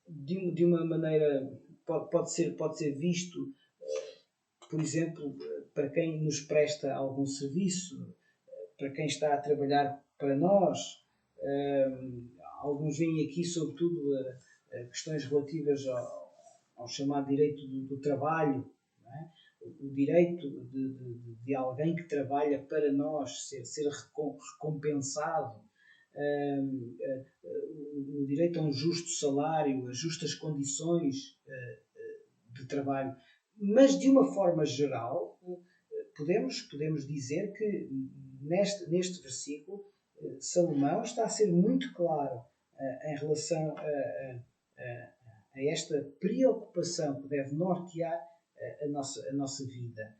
de uma maneira, pode ser visto, por exemplo, para quem nos presta algum serviço, para quem está a trabalhar para nós. Alguns veem aqui, sobretudo, questões relativas ao chamado direito do trabalho, não é? O direito de alguém que trabalha para nós ser recompensado, o direito a um justo salário, a justas condições de trabalho. Mas, de uma forma geral, podemos dizer que neste versículo Salomão está a ser muito claro em relação a esta preocupação que deve nortear a nossa vida.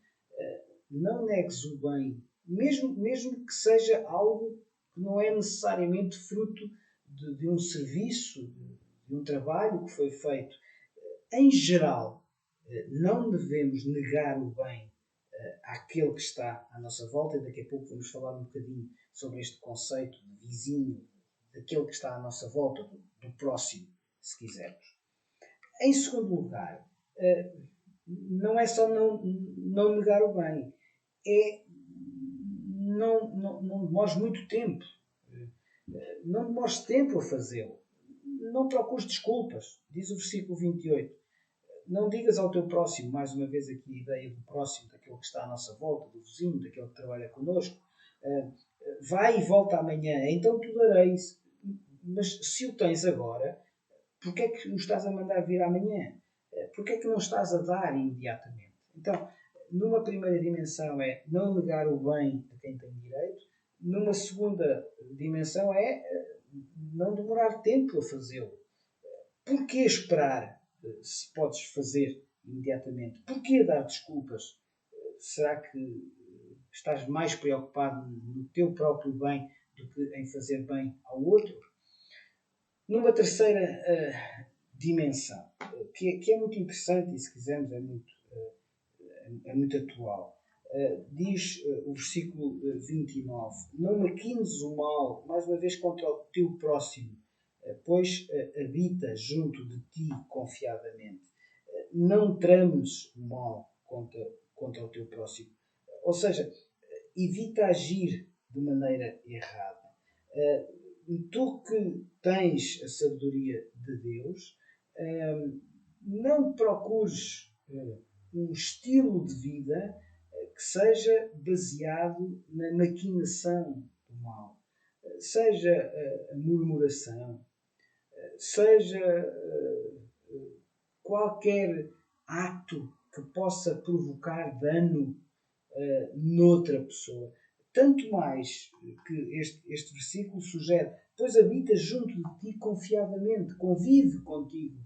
Não negues o bem, mesmo que seja algo que não é necessariamente fruto de um serviço, de um trabalho que foi feito. Em geral, não devemos negar o bem àquele que está à nossa volta, e daqui a pouco vamos falar um bocadinho sobre este conceito de vizinho, daquele que está à nossa volta, do próximo, se quisermos. Em segundo lugar, não é só não negar o bem, é não demores muito tempo. Não demores tempo a fazê-lo. Não procures desculpas. Diz o versículo 28. Não digas ao teu próximo, mais uma vez aqui a ideia do próximo, daquele que está à nossa volta, do vizinho, daquele que trabalha connosco. Vai e volta amanhã, então tu dareis. Mas se o tens agora, porquê é que o estás a mandar vir amanhã? Porquê é que não estás a dar imediatamente? Então, numa primeira dimensão é não negar o bem de quem tem direito. Numa segunda dimensão é não demorar tempo a fazê-lo. Porquê esperar se podes fazer imediatamente? Porquê dar desculpas? Será que estás mais preocupado no teu próprio bem do que em fazer bem ao outro? Numa terceira dimensão, que é muito interessante e, se quisermos, é muito atual. Diz o versículo 29, não maquines o mal, mais uma vez, contra o teu próximo, pois habita junto de ti confiadamente. Não trames o mal contra o teu próximo. Ou seja, evita agir de maneira errada. Tu que tens a sabedoria de Deus, não procures um estilo de vida que seja baseado na maquinação do mal. Seja a murmuração, seja qualquer ato que possa provocar dano noutra pessoa. Tanto mais que este versículo sugere, pois habita junto de ti confiadamente, convive contigo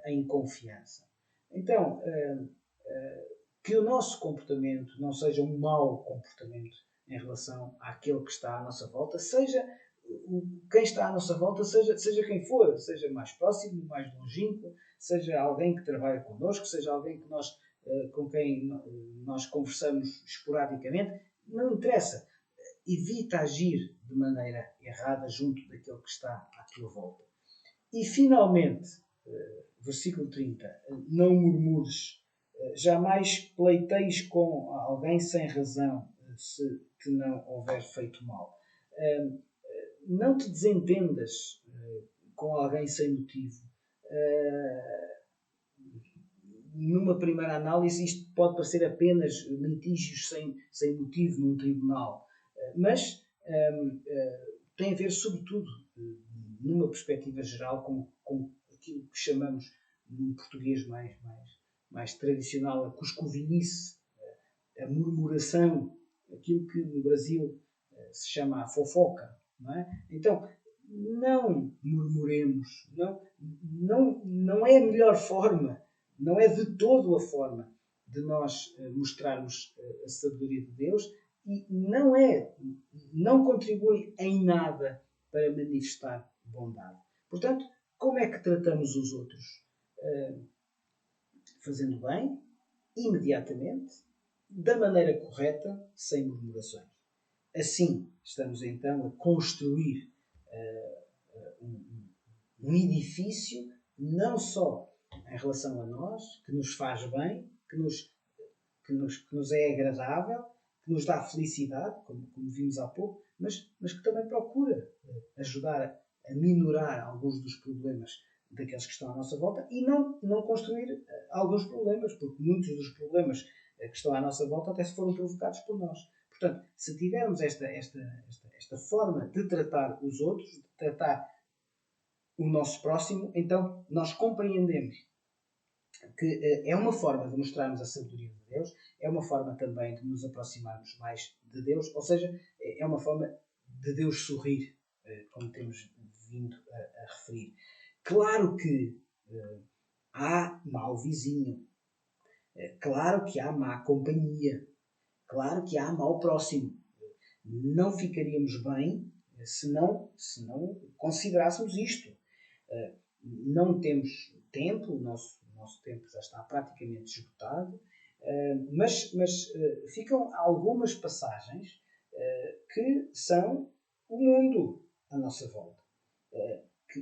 em confiança. Então, que o nosso comportamento não seja um mau comportamento em relação àquele que está à nossa volta, seja quem está à nossa volta, seja quem for, seja mais próximo, mais longínquo, seja alguém que trabalha connosco, seja alguém que com quem nós conversamos esporadicamente, não interessa. Evita agir de maneira errada junto daquele que está à tua volta. E finalmente, versículo 30, não murmures, jamais pleiteis com alguém sem razão, se te não houver feito mal. Não te desentendas com alguém sem motivo. Numa primeira análise, isto pode parecer apenas litígios sem motivo num tribunal, mas tem a ver, sobretudo, numa perspectiva geral, com aquilo que chamamos, num português mais tradicional, a cuscovilhice, a murmuração, aquilo que no Brasil se chama a fofoca. Não é? Então, não murmuremos, não é a melhor forma, não é de todo a forma de nós mostrarmos a sabedoria de Deus e não contribui em nada para manifestar bondade. Portanto, como é que tratamos os outros? Fazendo bem, imediatamente, da maneira correta, sem murmurações. Assim, estamos então a construir um edifício não só em relação a nós, que nos faz bem, que nos é agradável, que nos dá felicidade, como vimos há pouco, mas que também procura ajudar a minorar alguns dos problemas daqueles que estão à nossa volta e não construir alguns problemas, porque muitos dos problemas que estão à nossa volta até se foram provocados por nós. Portanto, se tivermos esta forma de tratar os outros, de tratar o nosso próximo, então nós compreendemos que é uma forma de mostrarmos a sabedoria de Deus, é uma forma também de nos aproximarmos mais de Deus, ou seja, é uma forma de Deus sorrir, como temos vindo a referir. Claro que há mau vizinho, claro que há má companhia, claro que há mau próximo. Não ficaríamos bem se não considerássemos isto. Não temos tempo, o nosso tempo já está praticamente esgotado, mas ficam algumas passagens que são o mundo à nossa volta.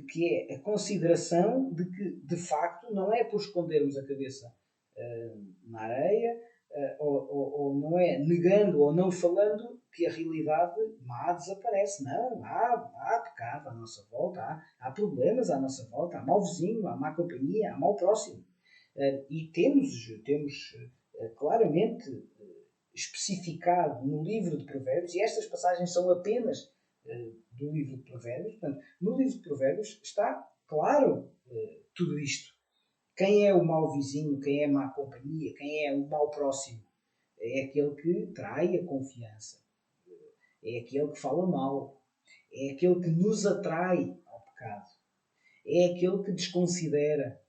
Que é a consideração de que, de facto, não é por escondermos a cabeça na areia, ou não é negando ou não falando que a realidade má desaparece. Não, há pecado à nossa volta, há problemas à nossa volta, há mau vizinho, há má companhia, há mau próximo. E temos claramente especificado no livro de Provérbios, e estas passagens são apenas do livro de Provérbios. Portanto, no livro de Provérbios está claro tudo isto. Quem é o mau vizinho, quem é a má companhia, quem é o mau próximo? É aquele que trai a confiança. É aquele que fala mal. É aquele que nos atrai ao pecado. É aquele que desconsidera.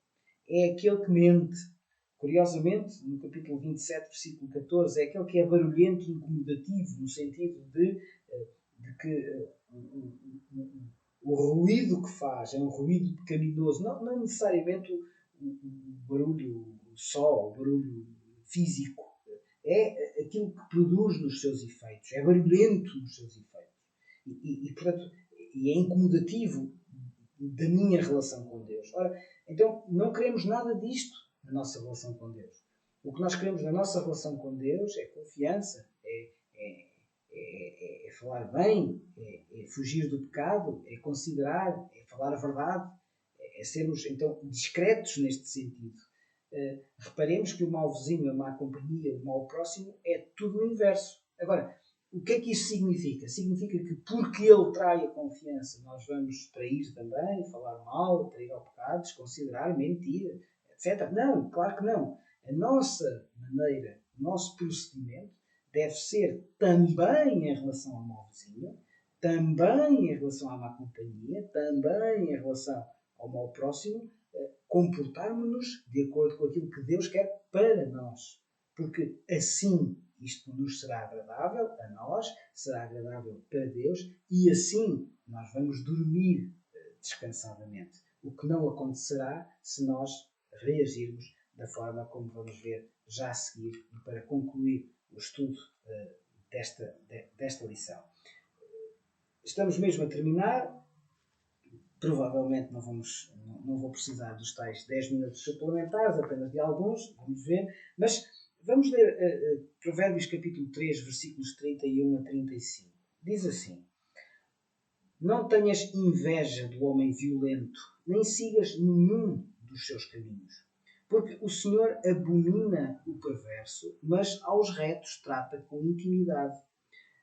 É aquele que mente. Curiosamente, no capítulo 27, versículo 14, é aquele que é barulhento e incomodativo, no sentido de que o ruído que faz é um ruído pecaminoso. Não necessariamente o barulho só, o barulho físico. É aquilo que produz nos seus efeitos. É barulhento nos seus efeitos. Portanto, é incomodativo da minha relação com Deus. Ora, então, não queremos nada disto na nossa relação com Deus. O que nós queremos na nossa relação com Deus é confiança, é falar bem, é fugir do pecado, é considerar, é falar a verdade, é sermos então discretos neste sentido. Reparemos que o mau vizinho, a má companhia, o mau próximo é tudo o inverso. Agora, o que é que isso significa? Significa que porque ele trai a confiança, nós vamos trair também, falar mal, trair ao pecado, desconsiderar, mentir, etc. Não, claro que não. A nossa maneira, o nosso procedimento deve ser também em relação ao mau vizinho, também em relação à má companhia, também em relação ao mau próximo, comportarmos-nos de acordo com aquilo que Deus quer para nós. Porque assim isto nos será agradável a nós, será agradável para Deus e assim nós vamos dormir descansadamente. O que não acontecerá se nós reagirmos da forma como vamos ver já a seguir e para concluir o estudo desta lição. Estamos mesmo a terminar. Provavelmente não vou precisar dos tais 10 minutos suplementares, apenas de alguns, vamos ver. Mas vamos ler Provérbios capítulo 3, versículos 31 a 35. Diz assim: Não tenhas inveja do homem violento, nem sigas nenhum dos seus caminhos. Porque o Senhor abomina o perverso, mas aos retos trata com intimidade.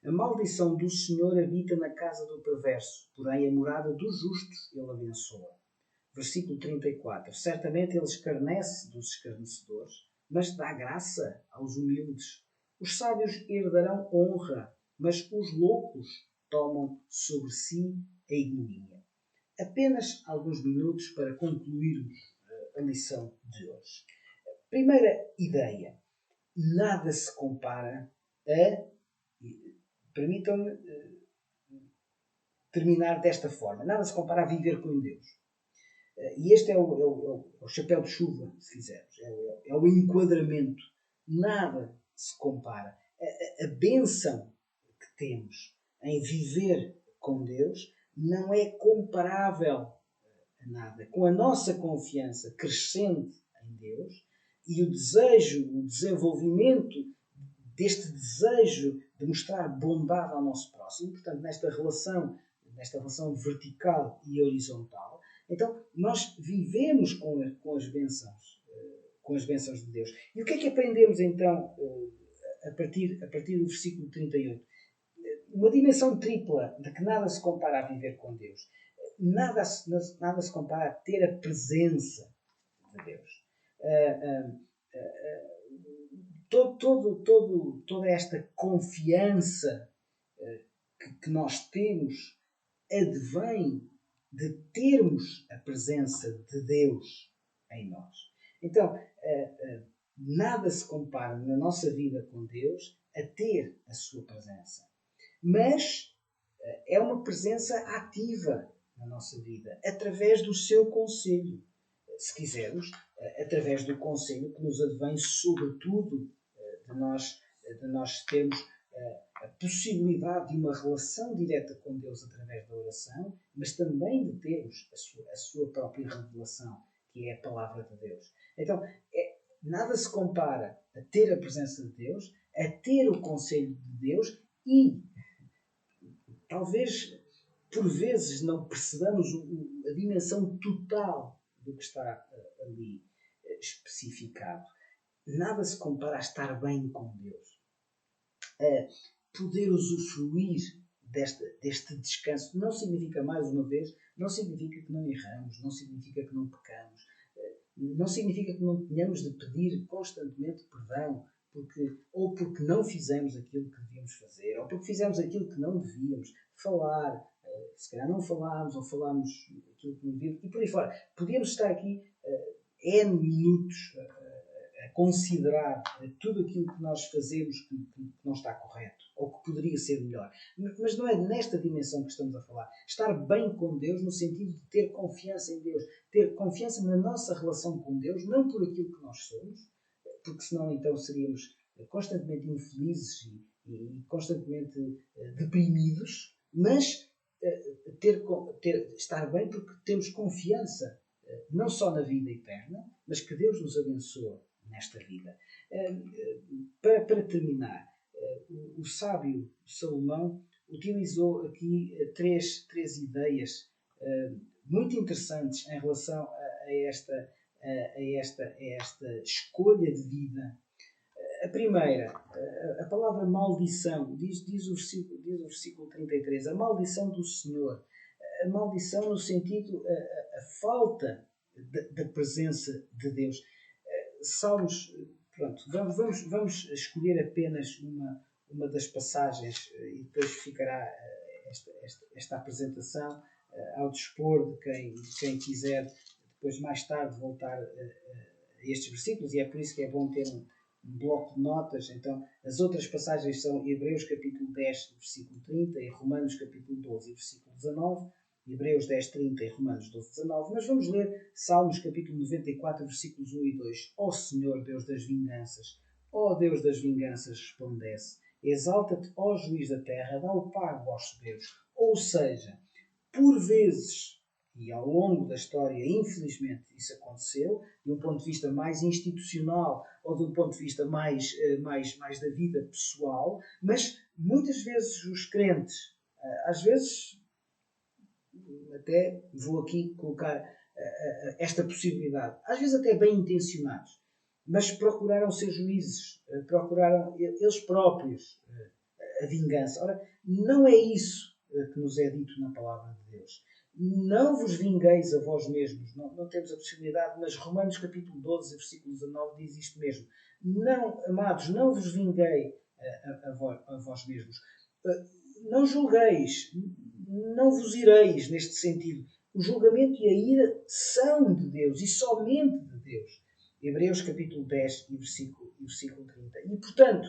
A maldição do Senhor habita na casa do perverso, porém a morada dos justos ele abençoa. Versículo 34. Certamente ele escarnece dos escarnecedores, mas dá graça aos humildes. Os sábios herdarão honra, mas os loucos tomam sobre si a ignomínia. Apenas alguns minutos para concluirmos a lição de hoje. Primeira ideia. Nada se compara a... Permitam-me terminar desta forma. Nada se compara a viver com Deus. E este é o chapéu de chuva, se quisermos. É o enquadramento. Nada se compara. A bênção que temos em viver com Deus não é comparável a nada. Com a nossa confiança crescente em Deus e o desejo, o desenvolvimento deste desejo de mostrar bondade ao nosso próximo, portanto, nesta relação vertical e horizontal, então nós vivemos com as bênçãos de Deus. E o que é que aprendemos então a partir do versículo 38? Uma dimensão tripla de que nada se compara a viver com Deus. Nada se compara a ter a presença de Deus. Toda esta confiança que nós temos advém de termos a presença de Deus em nós. Então, nada se compara na nossa vida com Deus a ter a sua presença. Mas é uma presença ativa na nossa vida, através do seu conselho. Se quisermos, através do conselho que nos advém sobretudo de nós termos a possibilidade de uma relação direta com Deus através da oração, mas também de termos a sua própria revelação, que é a palavra de Deus. Então, nada se compara a ter a presença de Deus, a ter o conselho de Deus e, talvez, por vezes, não percebamos a dimensão total do que está ali especificado. Nada se compara a estar bem com Deus. A poder usufruir deste descanso não significa, mais uma vez, não significa que não erramos, não significa que não pecamos, não significa que não tenhamos de pedir constantemente perdão, porque não fizemos aquilo que devíamos fazer, ou porque fizemos aquilo que não devíamos falar, se calhar não falámos, ou falámos aquilo que não devíamos, e por aí fora. Podíamos estar aqui N minutos a considerar tudo aquilo que nós fazemos que não está correto, ou que poderia ser melhor. Mas não é nesta dimensão que estamos a falar. Estar bem com Deus no sentido de ter confiança em Deus, ter confiança na nossa relação com Deus, não por aquilo que nós somos, porque senão então seríamos constantemente infelizes e constantemente deprimidos, mas estar bem porque temos confiança não só na vida eterna, mas que Deus nos abençoa nesta vida. Para terminar, o sábio Salomão utilizou aqui três ideias muito interessantes em relação a esta escolha de vida. A primeira, a palavra maldição, diz o versículo 33, a maldição do Senhor. A maldição no sentido, a falta da presença de Deus. Salmos, pronto, vamos escolher apenas uma das passagens e depois ficará esta apresentação ao dispor de quem quiser depois mais tarde voltar a estes versículos, e é por isso que é bom ter um bloco de notas. Então, as outras passagens são Hebreus capítulo 10, versículo 30, e Romanos capítulo 12, versículo 19, Hebreus 10, 30 e Romanos 12, 19, mas vamos ler Salmos capítulo 94, versículos 1 e 2. Ó Senhor, Deus das vinganças, ó Deus das vinganças, resplandece. Exalta-te, ó juiz da terra, dá o pago aos soberbos. Ou seja, por vezes, e ao longo da história, infelizmente, isso aconteceu, de um ponto de vista mais institucional ou de um ponto de vista mais da vida pessoal, mas muitas vezes os crentes, às vezes, até vou aqui colocar esta possibilidade, às vezes até bem intencionados, mas procuraram ser juízes, procuraram eles próprios a vingança. Ora, não é isso que nos é dito na palavra de Deus. Não vos vingueis a vós mesmos. Não temos a possibilidade, mas Romanos capítulo 12, versículo 19 diz isto mesmo. Não, amados, não vos vinguei a vós mesmos. Não julgueis, não vos ireis neste sentido. O julgamento e a ira são de Deus e somente de Deus. Hebreus capítulo 10 e versículo 30. E, portanto,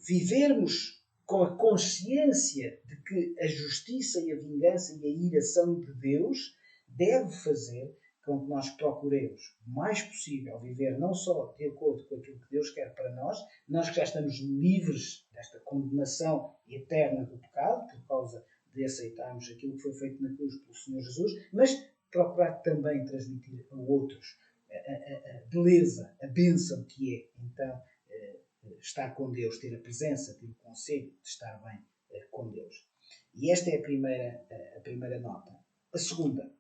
vivermos com a consciência de que a justiça e a vingança e a ira são de Deus, deve fazer com que nós procuremos o mais possível viver não só de acordo com aquilo que Deus quer para nós que já estamos livres desta condenação eterna do pecado, por causa de aceitarmos aquilo que foi feito na cruz pelo Senhor Jesus, mas procurar também transmitir a outros a beleza, a bênção que é, então, estar com Deus, ter a presença, ter o conselho de estar bem com Deus. E esta é a primeira nota. A segunda,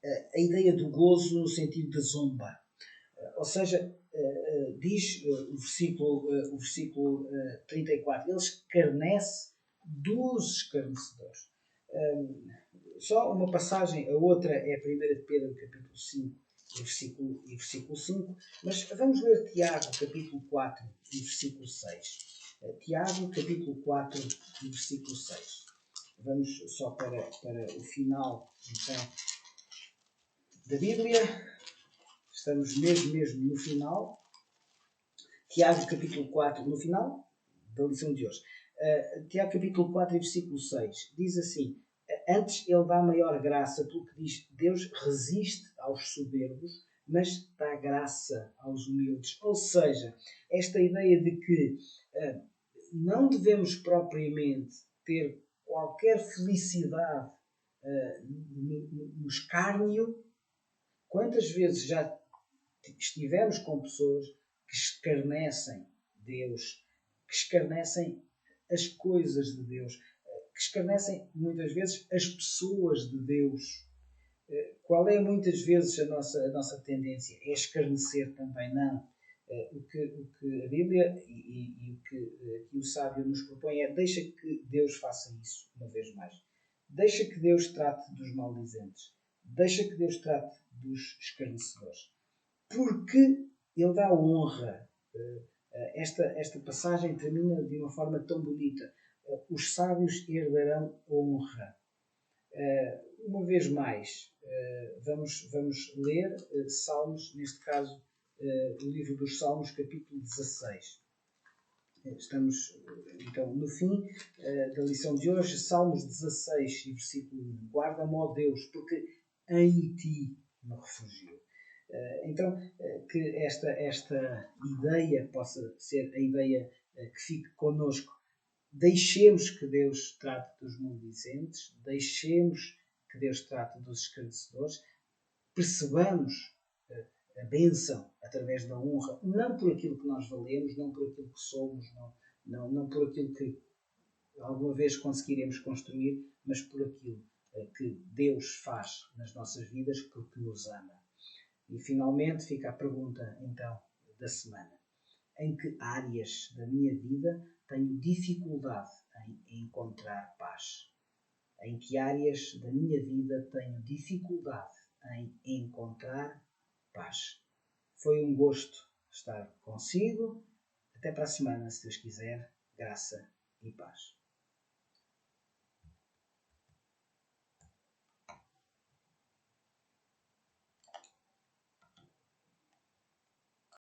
a ideia do gozo no sentido de zomba. Ou seja, diz o versículo 34, ele escarnece dos escarnecedores. Só uma passagem, a outra é a 1 de Pedro, capítulo 5, versículo 5, mas vamos ler Tiago, capítulo 4, e versículo 6. Tiago, capítulo 4, e versículo 6. Vamos só para o final, então, da Bíblia. Estamos mesmo no final. Tiago, capítulo 4, no final da lição de hoje. Tiago, capítulo 4, e versículo 6. Diz assim: antes ele dá maior graça, pelo que diz, Deus resiste aos soberbos, mas dá graça aos humildes. Ou seja, esta ideia de que não devemos propriamente ter qualquer felicidade no escárnio. Quantas vezes já estivemos com pessoas que escarnecem Deus, que escarnecem as coisas de Deus, que escarnecem muitas vezes as pessoas de Deus. Qual é muitas vezes a nossa tendência? É escarnecer também? Não. O que a Bíblia e o que aqui o sábio nos propõe é: deixa que Deus faça isso, uma vez mais. Deixa que Deus trate dos maldizentes. Deixa que Deus trate dos escarnecedores. Porque Ele dá honra. Esta passagem termina de uma forma tão bonita. Os sábios herdarão honra. Uma vez mais, vamos ler Salmos, neste caso, o livro dos Salmos, capítulo 16. Estamos, então, no fim da lição de hoje, Salmos 16, e versículo 1. Guarda-me, ó Deus, porque em Ti me refugio. Então, que esta ideia possa ser a ideia que fique connosco. Deixemos que Deus trate dos maldizentes, deixemos que Deus trate dos escarnecedores, percebamos a bênção através da honra, não por aquilo que nós valemos, não por aquilo que somos, não por aquilo que alguma vez conseguiremos construir, mas por aquilo que Deus faz nas nossas vidas porque nos ama. E finalmente fica a pergunta então da semana. Em que áreas da minha vida tenho dificuldade em encontrar paz? Em que áreas da minha vida tenho dificuldade em encontrar paz? Foi um gosto estar consigo. Até para a semana, se Deus quiser. Graça e paz.